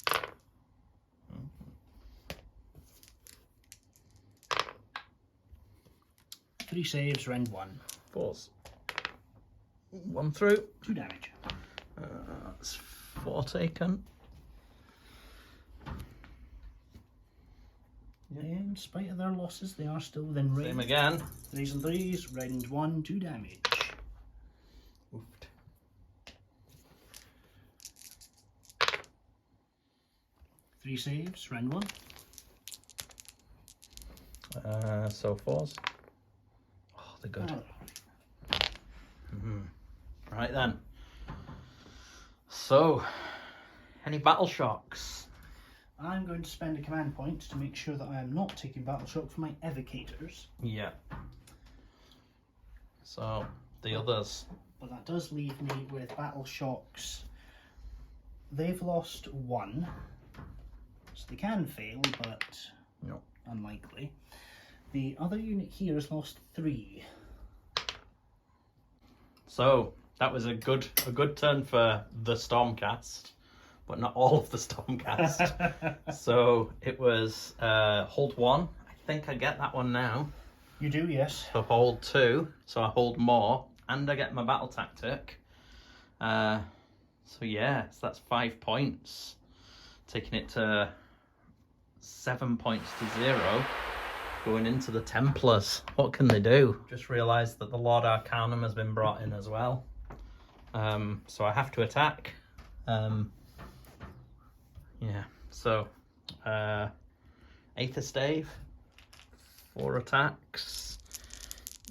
Three saves, round 1. 4s. 1 through. 2 damage. That's 4 taken. In spite of their losses, they are still within range. Same again. 3s and 3s, round 1, 2 damage. Oofed. 3 saves, round 1. So 4s. Oh, they're good. Right then. So, any battle shocks? I'm going to spend a command point to make sure that I am not taking battle shock for my Vindicators. Yeah. So, the others. But that does leave me with battle shocks. They've lost 1. So they can fail, but No. unlikely. The other unit here has lost 3. So, that was a good turn for the Stormcast, but not all of the Stormcast. So, it was hold 1. I think I get that one now. You do, yes. So hold 2, so I hold more, and I get my battle tactic. So yeah, so that's 5 points. Taking it to 7 points to 0. Going into the Templars. What can they do? Just realised that the Lord-Arcanum has been brought in as well. So I have to attack. Yeah, so Aether Stave. 4 attacks.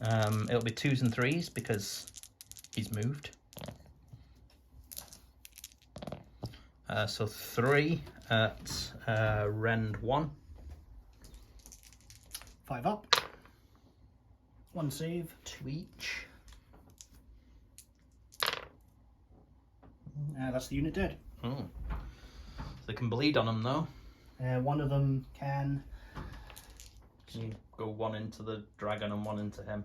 It'll be 2s and 3s because he's moved. So 3 at rend 1. 5 up. 1 save. 2 each. That's the unit dead. Oh. So they can bleed on them though. One of them can... Can you go 1 into the dragon and 1 into him?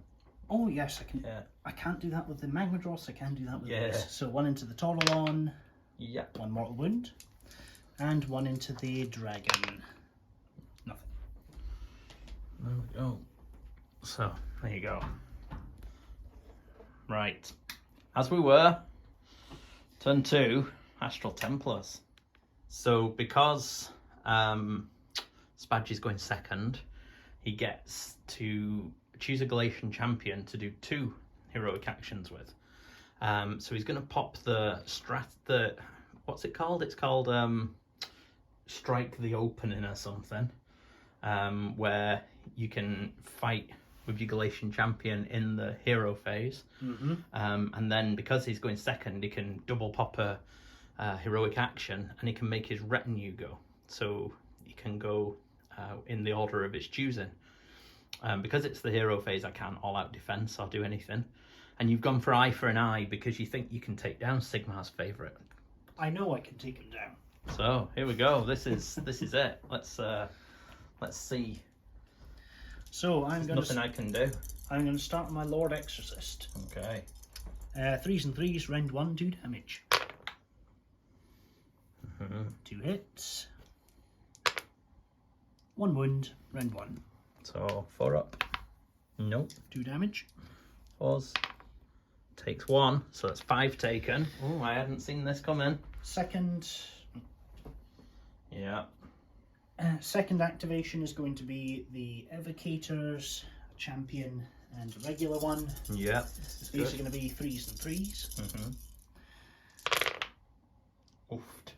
Oh yes, I can. Yeah. I can't do that with the Magmadross. I can do that with Yeah. this. So 1 into the Toralon. Yep. 1 mortal wound. And 1 into the dragon. Nothing. There we go. So, there you go. Right. As we were, turn 2, Astral Templars. So because Spadge is going second, he gets to choose a Galatian champion to do 2 heroic actions with. So he's going to pop the what's it called? It's called Strike the Opening or something, where you can fight with your Galatian champion in the hero phase. And then because he's going second, he can double pop a heroic action, and he can make his retinue go. So he can go in the order of his choosing. Because it's the hero phase, I can't all-out defense or do anything. And you've gone for eye for an eye because you think you can take down Sigmar's favourite. I know I can take him down. So here we go. This is it. Let's see. So There's nothing I can do. I'm going to start with my Lord-Exorcist. Okay. 3s and 3s, rend 1, 2 damage. 2 hits. 1 wound, rend 1. So 4 up. Nope. 2 damage. 4s. Takes 1, so that's 5 taken. Oh, I hadn't seen this coming. Second. Yeah. Second activation is going to be the Vindicators, a champion, and a regular one. Yeah. These are going to be 3s and 3s. Oofed.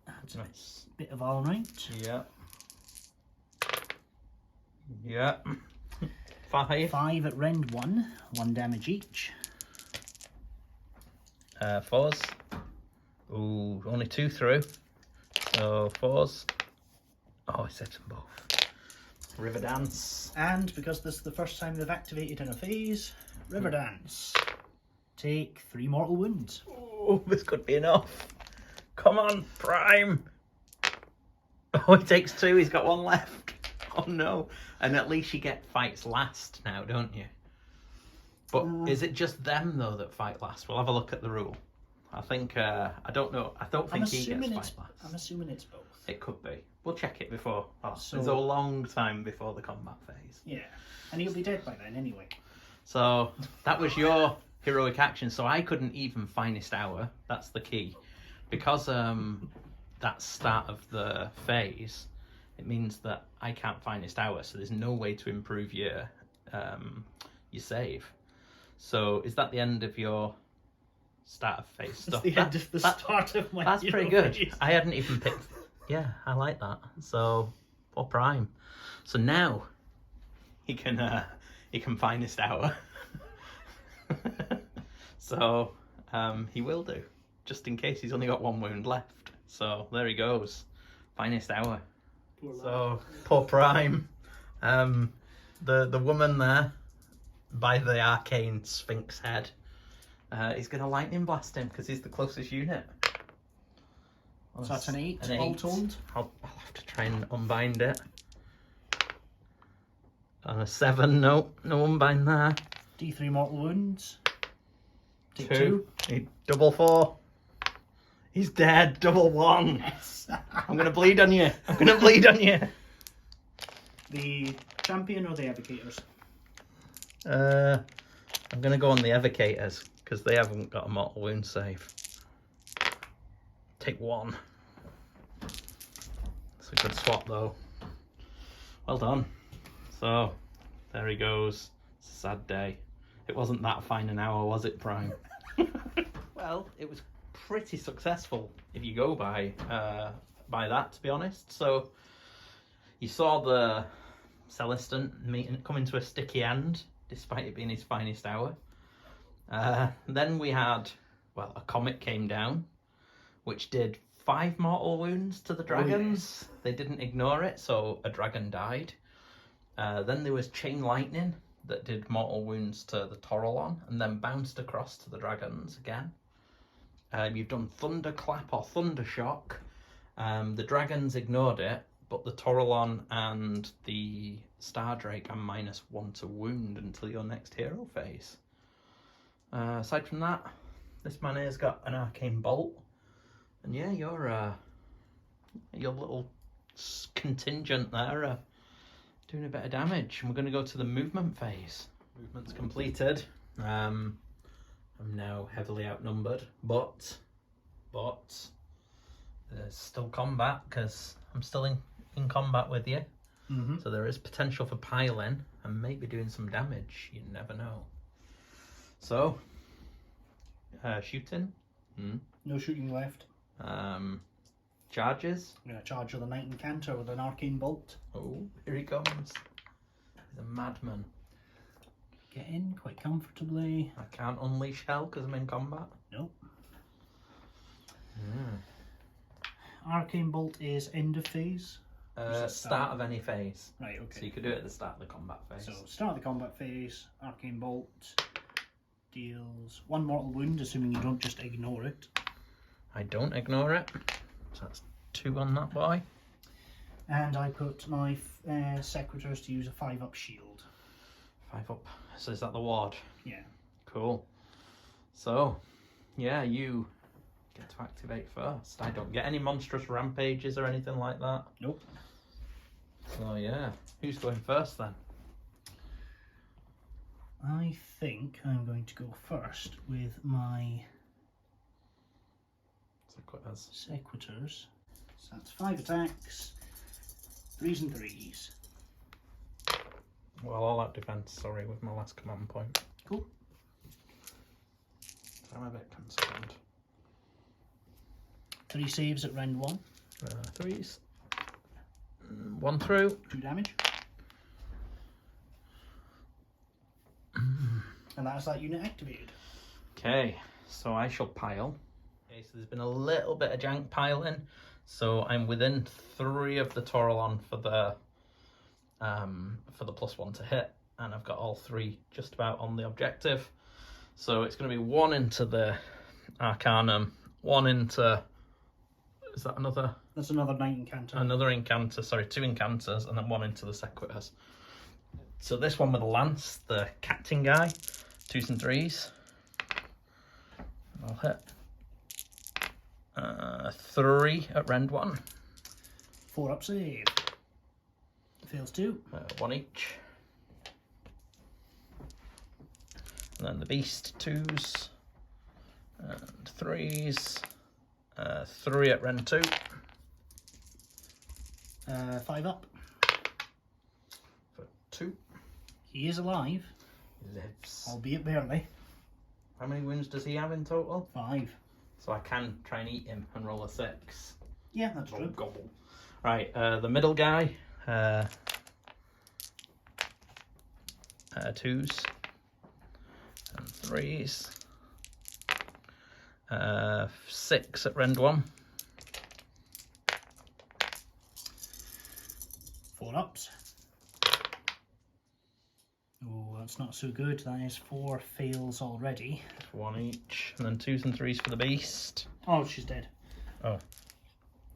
That's Nice. a bit of all right. Yeah. Yeah. 5. 5 at rend 1, 1 damage each. 4s. Ooh, only 2 through. So 4s. Oh, I set them both. River Dance. And because this is the first time they've activated in a phase, River Dance. Take 3 mortal wounds. Oh, this could be enough. Come on, Prime. Oh, he takes 2. He's got 1 left. Oh no. And at least you get fights last now, don't you? But is it just them though that fight last? We'll have a look at the rule. I think I don't know. I don't think he gets fight last. I'm assuming it's both. It could be. We'll check it before. Oh, So- there's a long time before the combat phase. Yeah, and he'll be dead by then anyway. So that was your heroic action. So I couldn't even Finest Hour. That's the key. Because that's start of the phase, it means that I can't Finest Hour. So there's no way to improve your save. So is that the end of your start of phase stuff? It's the end of the start of my That's hero pretty good. phase. I hadn't even picked. Yeah, I like that. So for Prime. So now he can Finest Hour. So he will do, just in case he's only got 1 wound left. So there he goes, Finest Hour. So poor Prime. The woman there by the arcane Sphinx head, he's gonna lightning blast him because he's the closest unit. So that's an 8, all told. I'll have to try and unbind it. On a 7, no unbind there. D3 mortal wounds. Take 2. Double 4. He's dead. Double 1. Yes. I'm gonna bleed on you. I'm gonna bleed on you. The champion or the Vindicators? I'm gonna go on the Vindicators because they haven't got a mortal wound save. Take 1. It's a good swap though. Well done. So there he goes. It's a sad day. It wasn't that fine an hour, was it, Prime? Well, it was pretty successful if you go by that, to be honest. So you saw the Celestant meeting coming to a sticky end, despite it being his finest hour. Then we had, well, a comet came down, which did 5 mortal wounds to the dragons. Oh, yeah. They didn't ignore it, so a dragon died. Then there was chain lightning that did mortal wounds to the Toralon and then bounced across to the dragons again. You've done Thunderclap or Thundershock. The dragons ignored it, but the Toralon and the Stardrake are -1 to wound until your next hero phase. Aside from that, this man here's got an arcane bolt, and yeah, your little contingent there doing a bit of damage. And we're going to go to the movement phase. Movement's completed. I'm now heavily outnumbered, but but there's still combat because I'm still in combat with you. So there is potential for piling and maybe doing some damage. You never know. So, shooting. No shooting left. Charges. I'm going to charge with a Knight-Incantor with an Arcane Bolt. Oh, here he comes. He's a madman. Get in quite comfortably. I can't unleash hell because I'm in combat. Nope. Arcane Bolt is end of phase. Start of any phase. Right, okay. So you could do it at the start of the combat phase. So start of the combat phase, Arcane Bolt deals 1 mortal wound, assuming you don't just ignore it. I don't ignore it. So that's 2 on that boy. And I put my Secretars to use a 5-up shield. 5 up. So is that the ward? Yeah. Cool. So, yeah, you get to activate first. I don't get any monstrous rampages or anything like that. Nope. So, yeah. Who's going first then? I think I'm going to go first with my Secretars. So that's 5 attacks, 3s and 3s. Well, all out defense, sorry, with my last command point. Cool. I'm a bit concerned. 3 saves at round 1. 3s. 1 through. 2 damage. And that's that unit activated. Okay, so I shall pile. Okay, so there's been a little bit of jank piling. So I'm within 3 of the Toralon for the +1 to hit, and I've got all 3 just about on the objective. So it's going to be 1 into the Arcanum, 1 into, is that another? That's another Knight-Incantor. Another Incantor, sorry, 2 Incantors, and then 1 into the Secretars. So this one with the Lance, the Captain guy, 2s and 3s. I'll hit. 3 at rend 1. 4-up save. Fails 2. 1 each. And then the beast, 2s and 3s. 3 at rend 2. 5 up. For 2. He is alive. He lives. Albeit barely. How many wounds does he have in total? 5. So I can try and eat him and roll a 6. Yeah, that's true. Gobble. Right, the middle guy. 2s and 3s. 6 at rend 1. 4 ups. Oh, that's not so good. That is 4 fails already. 1 each. And then 2s and 3s for the beast. Oh, she's dead. Oh.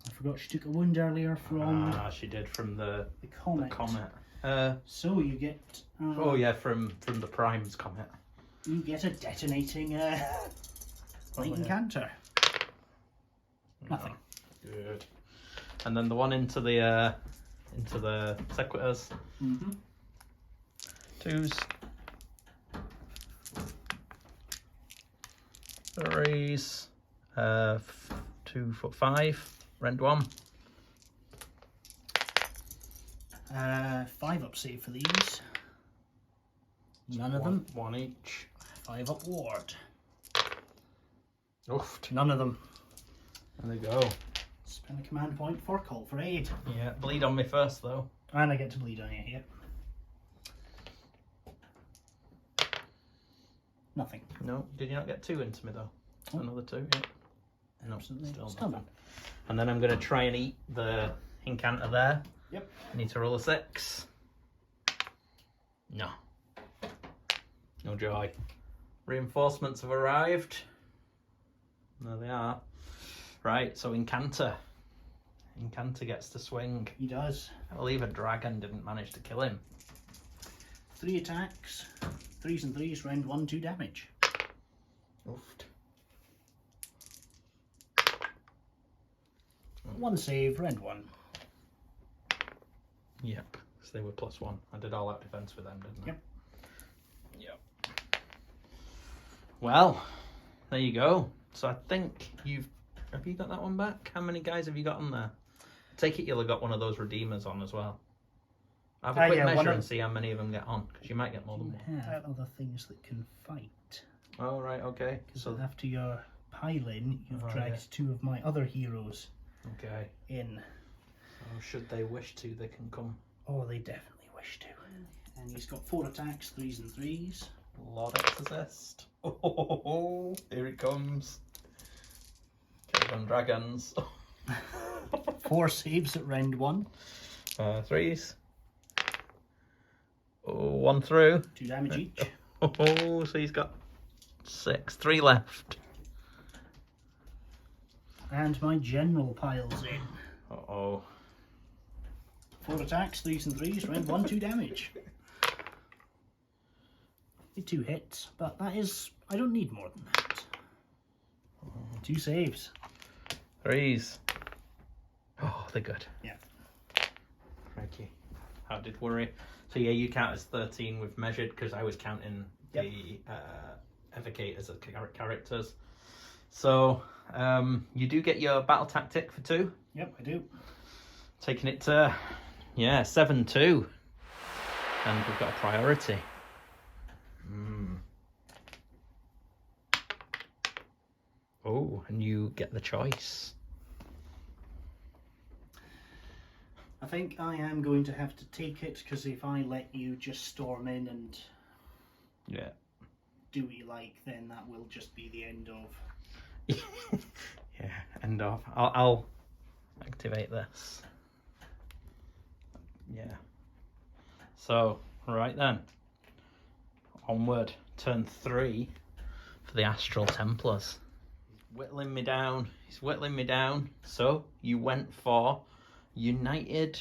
I forgot she took a wound earlier from She did from the comet. So you get... oh yeah, from the Prime's comet. You get a detonating Knight-Incantor. Nothing. Good. And then the one into the Secretars. 2s. 3s. 2 foot 5. Rend 1. 5-up save for these. None of them. 1 each. 5-up ward. Oof. None of them. There they go. Spend a command point for call for aid. Yeah, bleed on me first though. And I get to bleed on you here. Nothing. No, did you not get 2 into me though? Oh. Another 2, yeah. No, Absolutely. still Still nothing. And then I'm going to try and eat the Incantor there. Yep. I need to roll a 6. No. No joy. Reinforcements have arrived. There they are. Right, so Incantor. Incantor gets to swing. He does. I believe a dragon didn't manage to kill him. 3 attacks. 3s and 3s, round 1, 2 damage. Oofed. 1 save, round 1. Yep, so they were +1. I did all out defense with them, didn't I? Yep. Yep. Well, there you go. So I think you've Have you got that one back? How many guys have you got on there? Take it you'll have got one of those redeemers on as well. Have a quick measure and see how many of them get on, because you might get more than one. Have other things that can fight. Oh, right, okay. So after your piling, you've dragged 2 of my other heroes in. So should they wish to, they can come. Oh, they definitely wish to. And he's got 4 attacks, 3s and 3s. Lord-Exorcist. Oh, here he comes. Cave Dragons. 4 saves at round 1. 3s. Oh, 1 through. 2 damage each. Oh, so he's got 6. 3 left. And my general piles in. Uh-oh. 4 attacks, 3s and 3s, round 1, 2 damage. 2 hits, but that is... I don't need more than that. 2 saves. 3s. Oh, they're good. Yeah. Crikey. How did worry. So yeah, you count as 13 with measured, because I was counting the evocators as characters. So you do get your battle tactic for 2. Yep, I do. Taking it to 7-2, and we've got a priority. Oh, and you get the choice. I think I am going to have to take it, because if I let you just storm in and do what you like, then that will just be the end of. End of. I'll activate this. Yeah. So, right then. Onward. Turn 3 for the Astral Templars. He's whittling me down. He's whittling me down. So, you went for United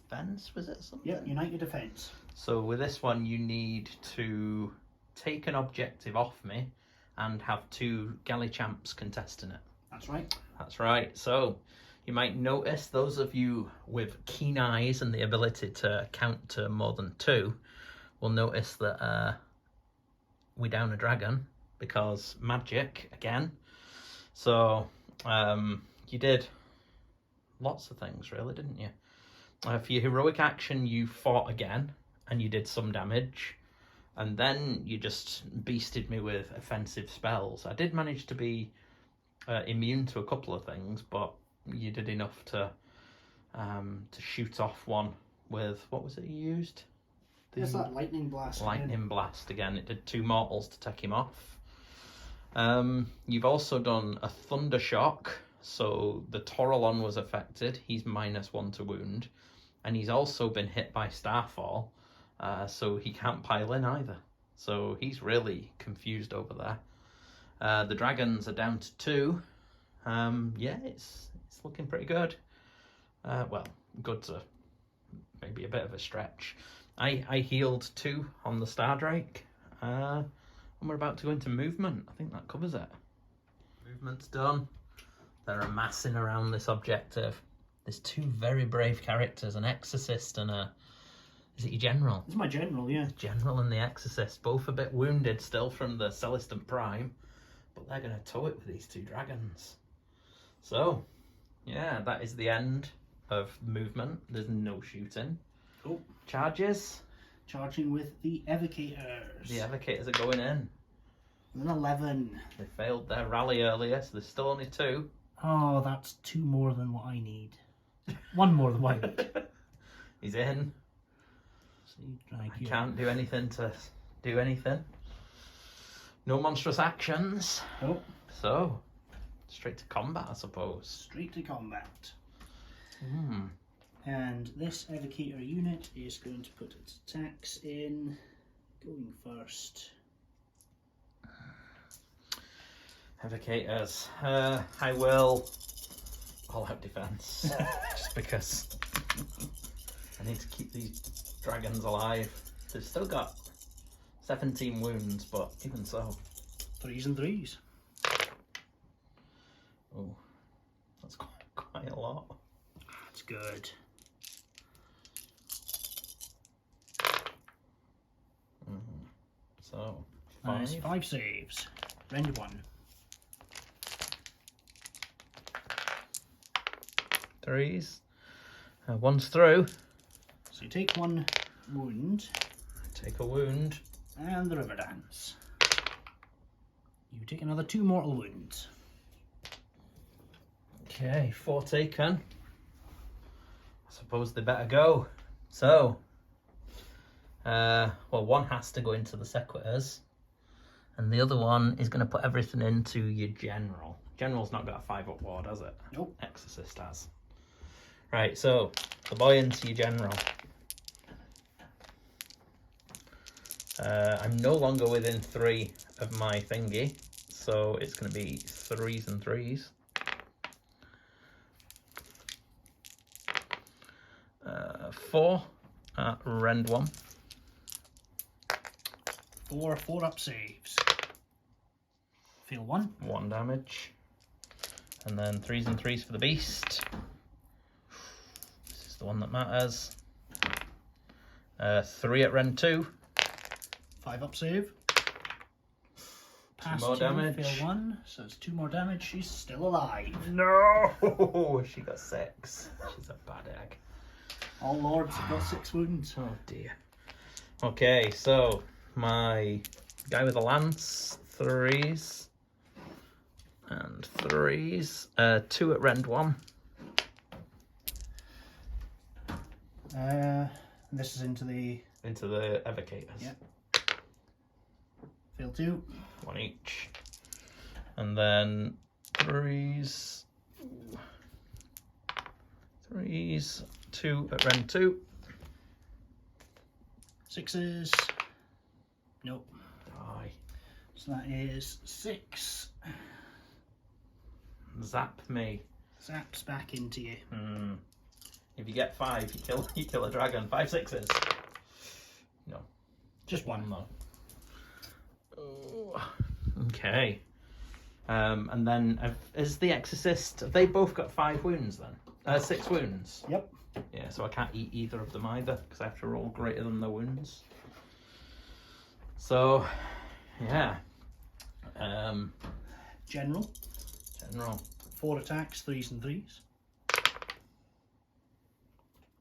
Defense, was it something? Yep, United Defense. So, with this one, you need to take an objective off me and have 2 Galley Champs contesting it. That's right. That's right. So, you might notice, those of you with keen eyes and the ability to count to more than 2 will notice that we down a dragon, because magic again. So you did lots of things really, didn't you? For your heroic action you fought again and you did some damage, and then you just beasted me with offensive spells. I did manage to be immune to a couple of things, but you did enough to shoot off one with, what was it you used? It's that lightning blast. Lightning blast again. It did 2 mortals to take him off. You've also done a Thundershock, so the Toralon was affected. He's -1 to wound, and he's also been hit by Starfall, so he can't pile in either. So he's really confused over there. The dragons are down to 2. Yeah, it's looking pretty good. Well, good to maybe a bit of a stretch. I healed 2 on the Stardrake, and we're about to go into movement. I think that covers it. Movement's done. They're amassing around this objective. There's 2 very brave characters, an Exorcist and a... Is it your General? It's my General, yeah. The General and the Exorcist, both a bit wounded still from the Celestant Prime, but they're going to tow it with these 2 dragons. So, yeah, that is the end of movement. There's no shooting. Oh. Charges. Charging with the Evocators. The Evocators are going in. An 11. They failed their rally earlier, so there's still only 2. Oh, that's 2 more than what I need. 1 more than what I need. He's in. I can't do anything to do anything. No monstrous actions. Oh. So, straight to combat, I suppose. Straight to combat. And this Evocator unit is going to put its attacks in, going first. Evocators. I will all out defense, just because I need to keep these dragons alive. They've still got 17 wounds, but even so. 3s and 3s. Oh, that's quite a lot. That's good. So, 5 saves. Round 1. 3s. One's through. So you take 1 wound. Take a wound. And the River Dance. You take another 2 mortal wounds. Okay, 4 taken. I suppose they better go. So, well, one has to go into the Sequitors, and the other one is going to put everything into your General. General's not got a 5-up ward, has it? Nope. Exorcist has. Right, so the boy into your General. I'm no longer within 3 of my thingy, so it's going to be 3s and 3s. 4 at rend 1. 4 4-up saves. Fail 1. 1 damage. And then 3s and 3s for the beast. This is the one that matters. 3 at rend 2. 5-up save. Pass 2 more 2, damage. fail 1, so it's 2 more damage. She's still alive. No! She got 6. She's a bad egg. All lords have got 6 wounds. Oh dear. Okay, so my guy with the lance, 3s and 3s. 2 at rend 1. This is into the Evocators. Yep. Fail 2. 1 each. And then 3s. 3s. 2 at rend 2. 6s. Nope. Die. So that is 6. Zap me. Zaps back into you. If you get 5, you kill a dragon. 5 6s. No. Just 1. No. Oh. Okay. And then is the Exorcist? Have they both got 5 wounds then? 6 wounds. Yep. Yeah, so I can't eat either of them either because I have to roll greater than the wounds. So, yeah. General. 4 attacks, 3s and 3s.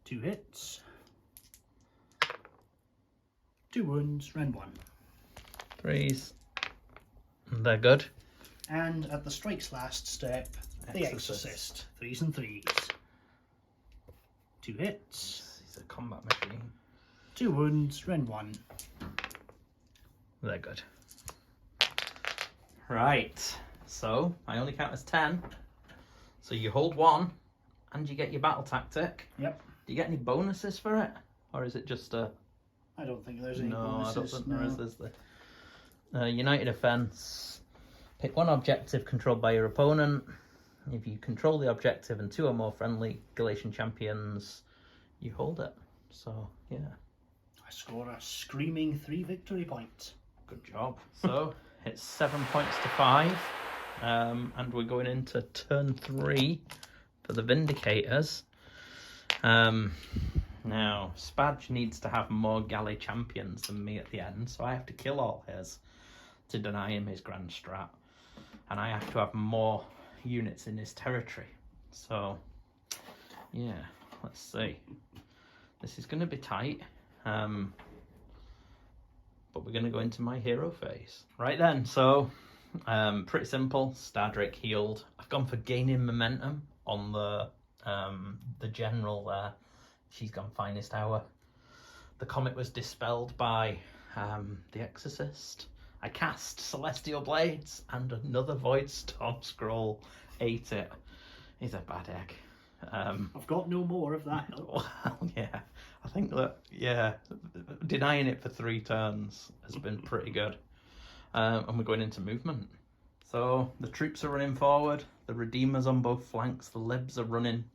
2 hits. 2 wounds, rend 1. 3s. They're good. And at the strike's last step, the Exorcist. 3s and 3s. 2 hits. He's a combat machine. 2 wounds, rend 1. They're good. Right. So I only count as 10. So you hold 1, and you get your battle tactic. Yep. Do you get any bonuses for it, or is it just a? I don't think there's any No, bonuses. I don't think there is. There's the United Defense. Pick 1 objective controlled by your opponent. If you control the objective and 2 or more friendly Galatian champions, you hold it. So yeah, I score a screaming 3 victory points. good job. So it's 7 points to 5, and we're going into turn 3 for the Vindicators. Now Spadge needs to have more Galatian champions than me at the end, so I have to kill all his to deny him his grand strat, and I have to have more units in his territory. So yeah, let's see. This is going to be tight, but we're going to go into my hero phase. Right then, so pretty simple. Stardrake healed. I've gone for gaining momentum on the general there. She's gone finest hour. The comet was dispelled by the Exorcist. I cast Celestial Blades, and another Void Storm Scroll ate it. He's a bad egg. I've got no more of that. Well, yeah, I think that, yeah, denying it for 3 turns has been pretty good. And we're going into movement. So the troops are running forward, the Redeemers on both flanks, the Libs are running,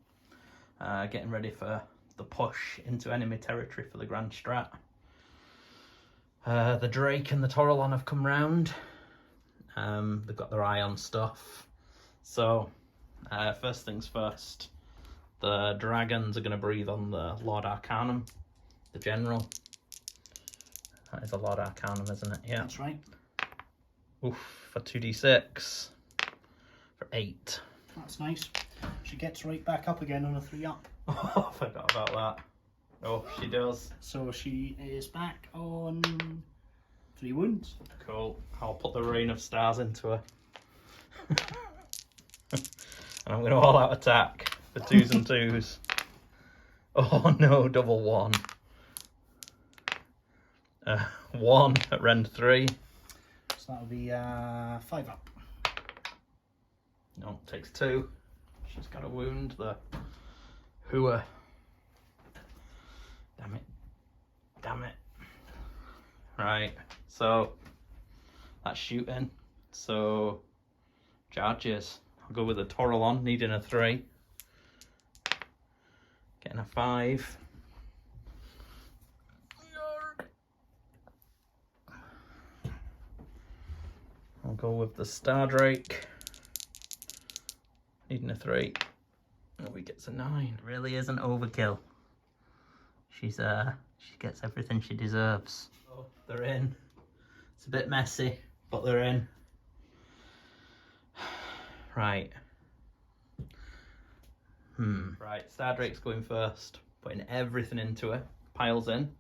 getting ready for the push into enemy territory for the Grand Strat. The Drake and the Toralon have come round. They've got their eye on stuff. So, first things first, the Dragons are going to breathe on the Lord-Arcanum, the General. That is a Lord-Arcanum, isn't it? Yeah. That's right. Oof, for 2d6. For 8. That's nice. She gets right back up again on a 3-up. Oh, I forgot about that. Oh, she does. So she is back on 3 wounds. Cool. I'll put the Rain of Stars into her. And I'm going to all-out attack for 2s and 2s. Oh no, double 1. 1 at rend 3. So that'll be 5-up. No, takes 2. She's got a wound. The Hua. Damn it. Damn it. Right, so that's shooting. So charges. I'll go with a Toralon, needing a 3. Getting a 5. I'll go with the Stardrake. Needing a 3. Oh, he gets a 9. Really isn't overkill. She gets everything she deserves. Oh, they're in. It's a bit messy, but they're in. Right. Right, Stardrake's going first. Putting everything into it. Piles in.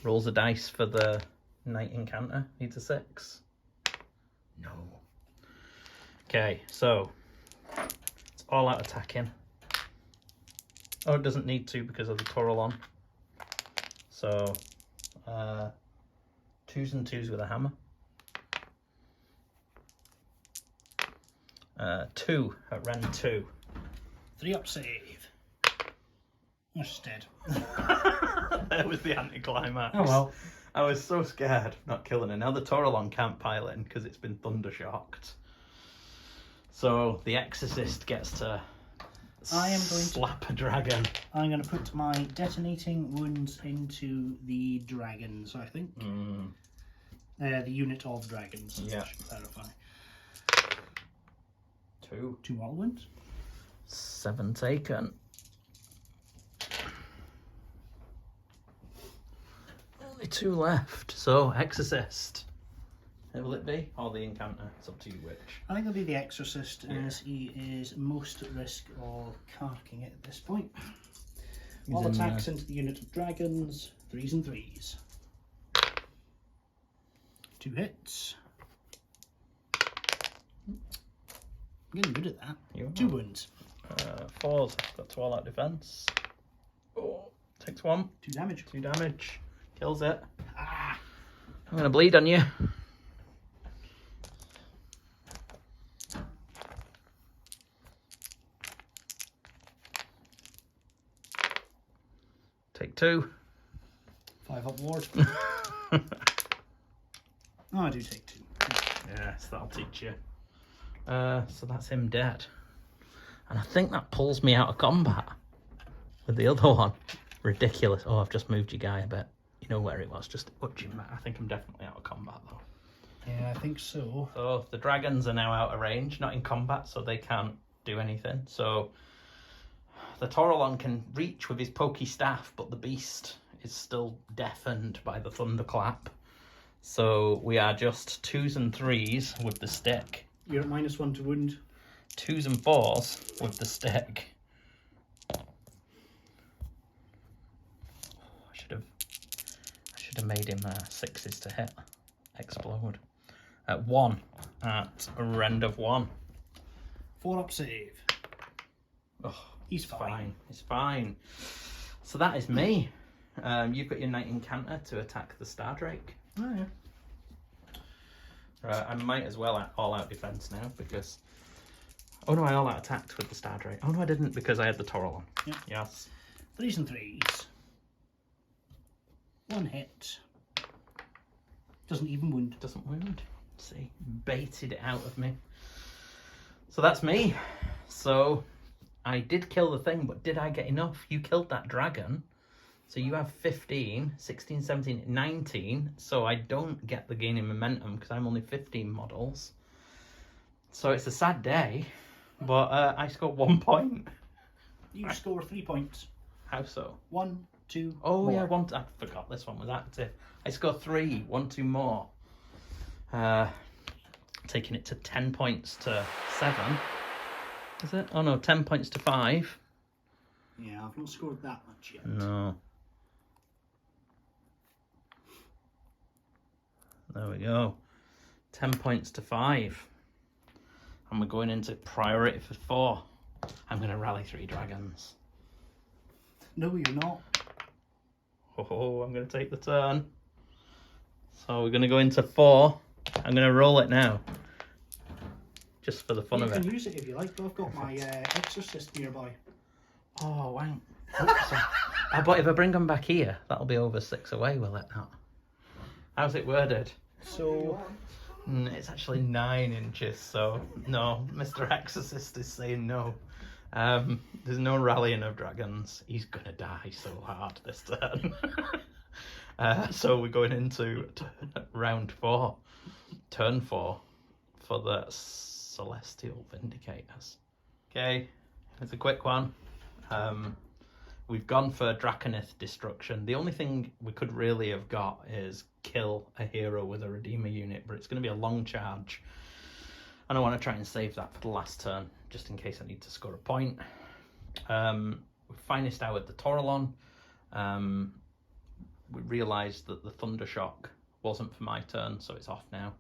Rolls a dice for the Knight-Incantor. Needs a 6. No. Okay, so it's all out attacking. Oh, it doesn't need to because of the Toralon. So 2s and 2s with a hammer. 2 at rend 2. 3-up save. Oh, she's dead. There was the anticlimax. Oh well. I was so scared of not killing her. Now the Toralon can't pile in because it's been Thundershocked. So the Exorcist gets to slap a dragon. I'm going to put my detonating wounds into the dragons, I think. The unit of dragons. Yeah. I should clarify. 2. 2 more wounds. 7 taken. Only 2 left. So Exorcist. Who will it be? Or the Incantor? It's up to you which. I think it'll be the Exorcist, as he is most at risk of carking it at this point. All attacks into the unit of dragons. 3s and 3s. 2 hits. I'm getting good at that. 2 wounds. 4s. Got 2 all-out defense. Oh, takes 1. 2 damage. 2 damage. Kills it. Ah. I'm going to bleed on you. Take 2. 5-up ward. Oh, I do take 2. Yes, that'll teach you. So that's him dead. And I think that pulls me out of combat with the other one. Ridiculous. Oh, I've just moved your guy a bit. You know where it was, just utching that. I think I'm definitely out of combat though. Yeah, I think so. So the dragons are now out of range, not in combat, so they can't do anything. So the Toralon can reach with his pokey staff, but the beast is still deafened by the thunderclap. So we are just 2s and 3s with the stick. You're at -1 to wound. 2s and 4s with the stick. I should have made him 6s to hit. Explode. At 1 at a rend of 1. 4-up save. Oh, he's fine. He's fine. So that is me. You've got your Knight-Incantor to attack the Stardrake. Oh yeah. I might as well all-out defense now because... Oh no, I all-out attacked with the Stardrake. Oh no, I didn't because I had the Toralon. Yep. Yes. 3s and 3s. 1 hit. Doesn't even wound. Doesn't wound. See, baited it out of me. So that's me. So I did kill the thing, but did I get enough? You killed that dragon. So you have 15, 16, 17, 19. So I don't get the gaining momentum because I'm only 15 models. So it's a sad day, but I scored 1 point. You score 3 points. How so? 1, 2. Oh more. yeah, I forgot this one was active. I scored 3, 1, 2 more. Taking it to 10 points to 7. Is it? Oh no, 10 points to 5. Yeah, I've not scored that much yet. No. There we go. 10 points to 5. And we're going into priority for 4. I'm going to rally 3 dragons. No, you're not. Oh, I'm going to take the turn. So we're going to go into 4. I'm going to roll it now. Just for the fun of it. You can use it if you like, but I've got my Exorcist nearby. Oh, wow. But if I bring them back here, that'll be over 6 away, will it not? How's it worded? So... It's actually 9 inches, so no. Mr. Exorcist is saying no. There's no rallying of dragons. He's gonna die so hard this turn. So we're going into round 4, turn 4, for the Celestial Vindicators. Okay, it's a quick one. We've gone for Draconith Destruction. The only thing we could really have got is kill a hero with a Redeemer unit, but it's going to be a long charge. And I want to try and save that for the last turn, just in case I need to score a point. We finest out the Toralon. We realised that the Thundershock wasn't for my turn, so it's off now.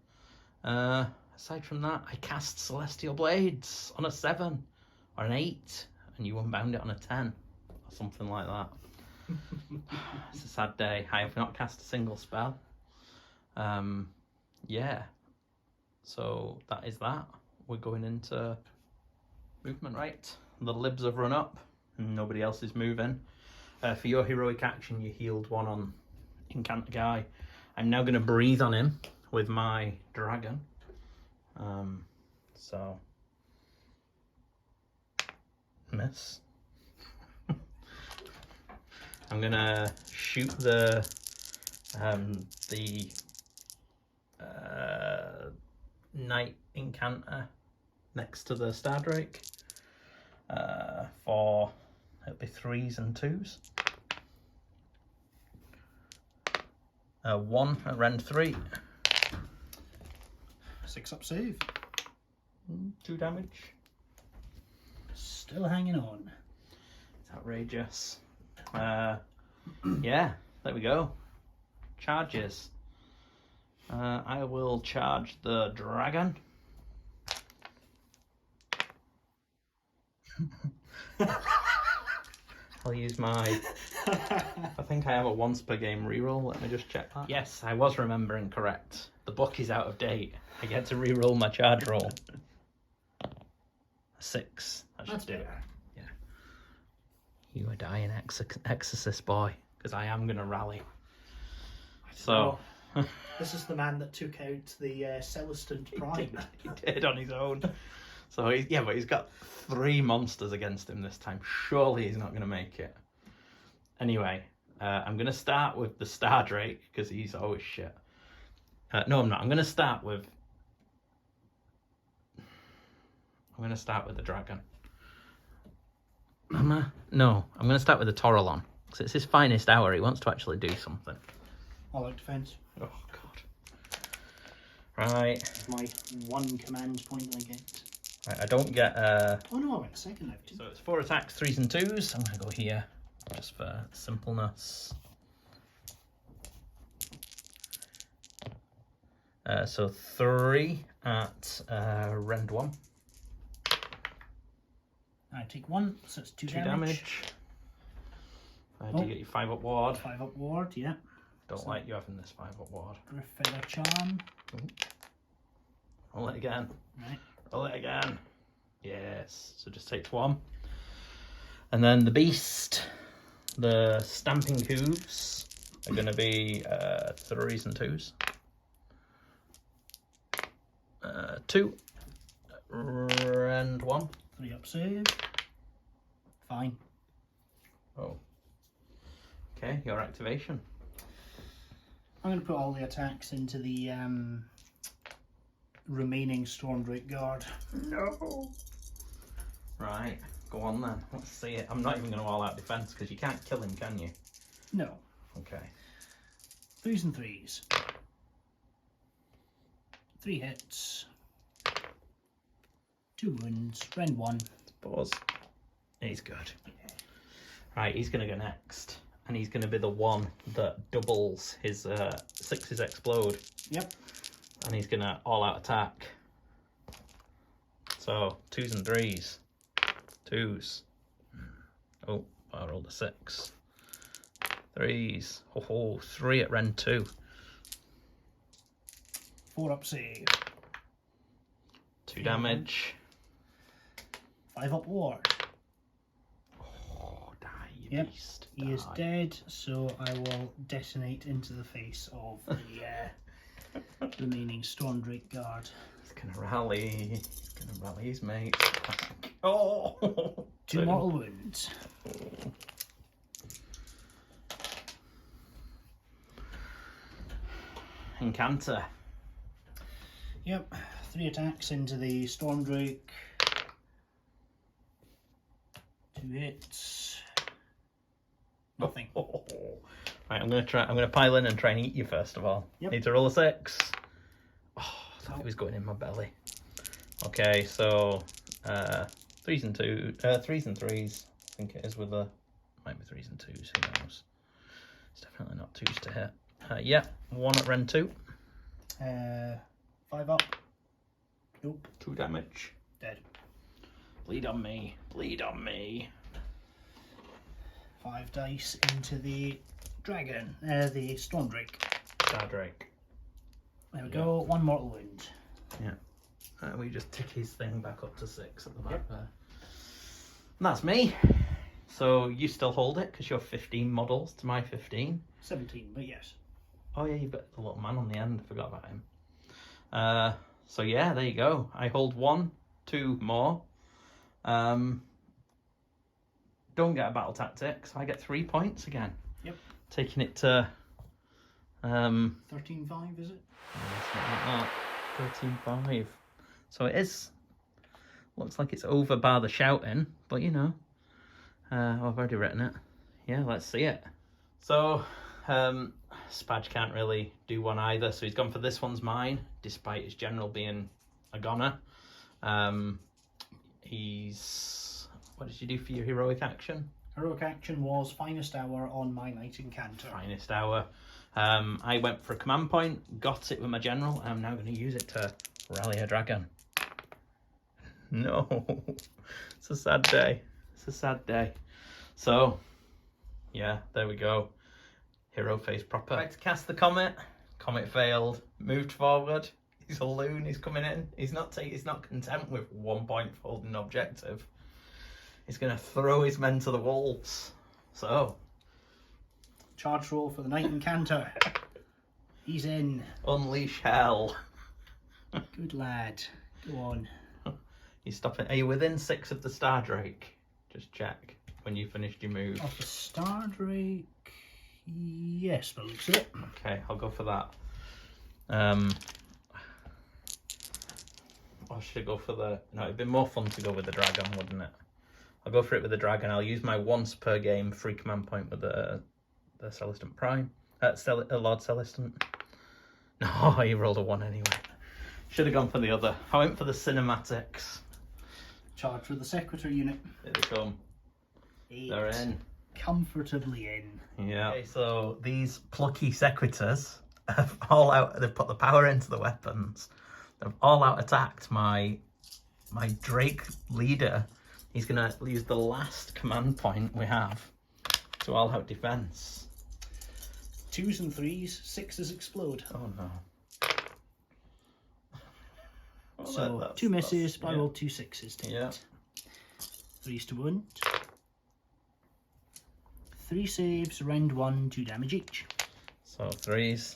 Aside from that, I cast Celestial Blades on a 7 or an 8, and you unbound it on a 10. Something like that. It's a sad day. I have not cast a single spell. Yeah. So that is that. We're going into movement right. The libs have run up and nobody else is moving. For your heroic action, you healed 1 on Incantor guy. I'm now going to breathe on him with my dragon. So miss. I'm gonna shoot the Knight-Incantor next to the Stardrake for it'll be 3s and 2s. 1 a rend 3. 6 up save. 2 damage. Still hanging on. It's outrageous. Yeah, there we go. Charges. I will charge the dragon. I'll use my... I think I have a once per game reroll. Let me just check that. Yes, I was remembering correct. The book is out of date. I get to reroll my charge roll. 6. That should do it. Yeah. You are dying, Exorcist boy, because I am going to rally. So... This is the man that took out the Celestant Prime. He did on his own. So, but he's got 3 monsters against him this time. Surely he's not going to make it. Anyway, I'm going to start with the Stardrake, because he's always shit. No, I'm not. I'm going to start with the dragon. Am I? No, I'm going to start with the Toralon, because it's his finest hour. He wants to actually do something. I like defense. Oh, God. Right. My 1 command point I get. Right, I don't get... Oh no, I went second now too. So it's 4 attacks, 3s and 2s. I'm going to go here, just for simpleness. So 3 at rend 1. I take 1, so it's 2 damage. damage. Do you get your 5 up ward? 5 up ward, yeah. Don't like you having this 5 up ward. Gryph-feather charm. Roll it again. Right. Roll it again. Yes. So just takes 1. And then the beast, the stamping hooves are going to be 3s and 2s. 2. And 1. 3 up save. Fine. Oh. Okay, your activation. I'm going to put all the attacks into the remaining Stormdrake Guard. No. Right, go on then. Let's see it. I'm not even going to all out defense because you can't kill him, can you? No. Okay. 3s and 3s. 3 hits. 2 wounds. Rend 1. Pause. He's good. Right, he's going to go next. And he's going to be the one that doubles his 6s explode. Yep. And he's going to all-out attack. So, 2s and 3s. 2s. Oh, I rolled a 6. 3s. Oh, 3 at Ren 2. 4 up save. 2 damage. 5 up ward. Oh, die, you beast. Die. He is dead, so I will detonate into the face of the remaining Stormdrake guard. He's going to rally. He's going to rally his mates. Oh! 2 mortal wounds. Incantor. Yep, 3 attacks into the Stormdrake. 2 hits. Nothing. Right, I'm gonna pile in and try and eat you first of all. Yep. Need to roll a 6. Oh, I thought it was going in my belly. Okay, so 3s and 3s. I think it is with a might be 3s and 2s, who knows. It's definitely not 2s to hit. Yeah, 1 at Ren 2. 5 up. Nope. 2 damage. Dead. Bleed on me. Bleed on me. 5 dice into the dragon. The Stormdrake. Stardrake. There we go. 1 mortal wound. Yeah. We just tick his thing back up to 6 at the back there. And that's me. So you still hold it because you're 15 models to my 15. 17, but yes. Oh yeah, you've got the little man on the end. I forgot about him. So yeah, there you go. I hold 1, 2 more. Don't get a battle tactic, so I get 3 points again. Yep. Taking it to 13-5, is it? Like that. 13-5. So it is. Looks like it's over bar the shouting, but you know. I've already written it. Yeah, let's see it. So, Spadge can't really do one either, so he's gone for this one's mine, despite his general being a goner. What did you do for your heroic action? Heroic action was Finest Hour on my Knight-Incantor. Finest Hour. I went for a command point, got it with my general, and I'm now going to use it to rally a dragon. No. It's a sad day. It's a sad day. So, yeah, there we go. Hero face proper. Tried to cast the comet. Comet failed. Moved forward. He's a loon. He's coming in. He's not content with 1 point for holding an objective. He's going to throw his men to the wolves. So, charge roll for the Knight-Incantor. He's in. Unleash hell. Good lad. Go on. You stopping? Are you within 6 of the Stardrake? Just check when you finished your move. Of the Stardrake, yes, but looks it. Okay, I'll go for that. Or should I go for the? No, it'd be more fun to go with the dragon, wouldn't it? I'll go for it with the dragon. I'll use my once per game free command point with the Celestant Prime. Lord Celestant. No, he rolled a 1 anyway. Should have gone for the other. I went for the cinematics. Charge with the Secretary unit. Here they come. 8. They're in. Comfortably in. Yeah. Okay, so these plucky Secretars have all out. They've put the power into the weapons. They've all out attacked my Drake leader. He's gonna use the last command point we have to all out defense. 2s and 3s, 6s explode. Oh no. Well, so 2 misses, but I rolled 2 6s to hit. 3s to wound. 3 saves, rend 1, 2 damage each. So 3s.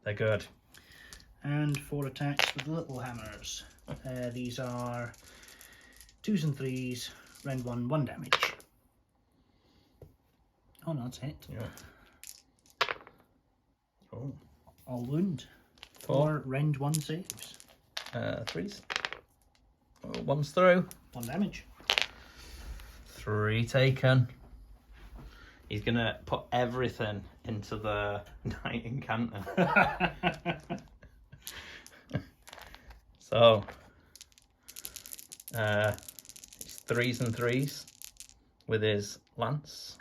They're good. And 4 attacks with the little hammers. These are 2s and 3s, rend 1, 1 damage. Oh no, that's hit. Yeah. Oh. All wound. 4 rend 1 saves. 3s. Oh, 1's through. 1 damage. 3 taken. He's gonna put everything into the Knight-Incantor. So, 3s and 3s with his lance.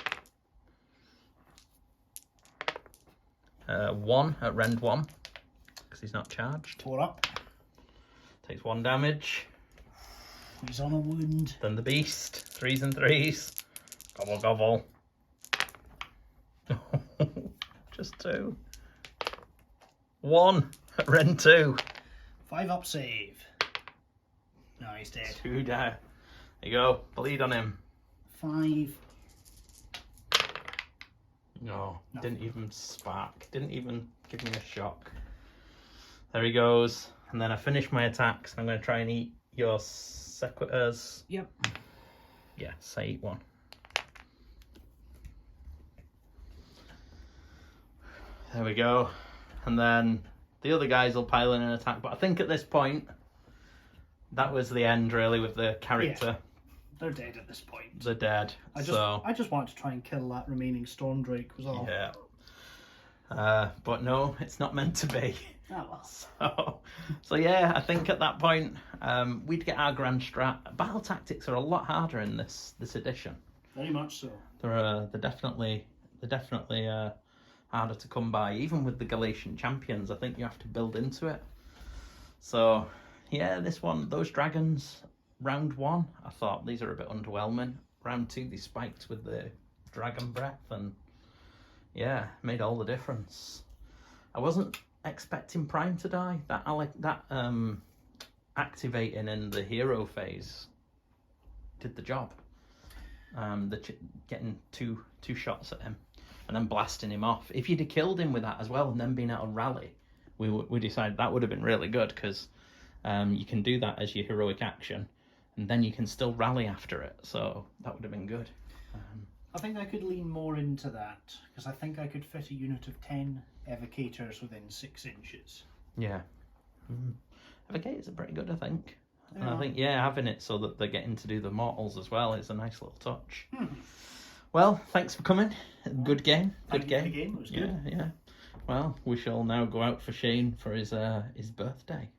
1 at rend 1 because he's not charged. 4 up. Takes 1 damage. He's on a wound. Then the beast. 3s and 3s. Gobble gobble. Just 2. 1 at rend 2. 5 up save. No, he's dead. 2 down. There you go. Bleed on him. 5. No, didn't even spark. Didn't even give me a shock. There he goes. And then I finish my attacks. I'm going to try and eat your Sequiturs. Yep. Yes, I eat 1. There we go. And then the other guys will pile in an attack. But I think at this point, that was the end really with the character. Yeah. They're dead at this point. They're dead. I just wanted to try and kill that remaining Stormdrake was all. Yeah. But no, it's not meant to be. Oh well. So yeah, I think at that point we'd get our grand strat. Battle tactics are a lot harder in this edition. Very much so. They're definitely harder to come by. Even with the Galatian Champions, I think you have to build into it. So yeah, this one, those dragons, round 1, I thought these are a bit underwhelming. Round 2, they spiked with the dragon breath, and yeah, made all the difference. I wasn't expecting Prime to die. That activating in the hero phase did the job. Getting two shots at him and then blasting him off. If you'd have killed him with that as well and then been able to rally, we decided that would have been really good, because you can do that as your heroic action, and then you can still rally after it. So that would have been good. I think I could lean more into that, because I think I could fit a unit of 10 Evocators within 6 inches. Yeah. Evocators are pretty good, I think. Yeah. And I think, yeah, having it so that they're getting to do the mortals as well is a nice little touch. Well, thanks for coming. Good game. Good game. The game was good. Yeah. Well, we shall now go out for Shane for his birthday.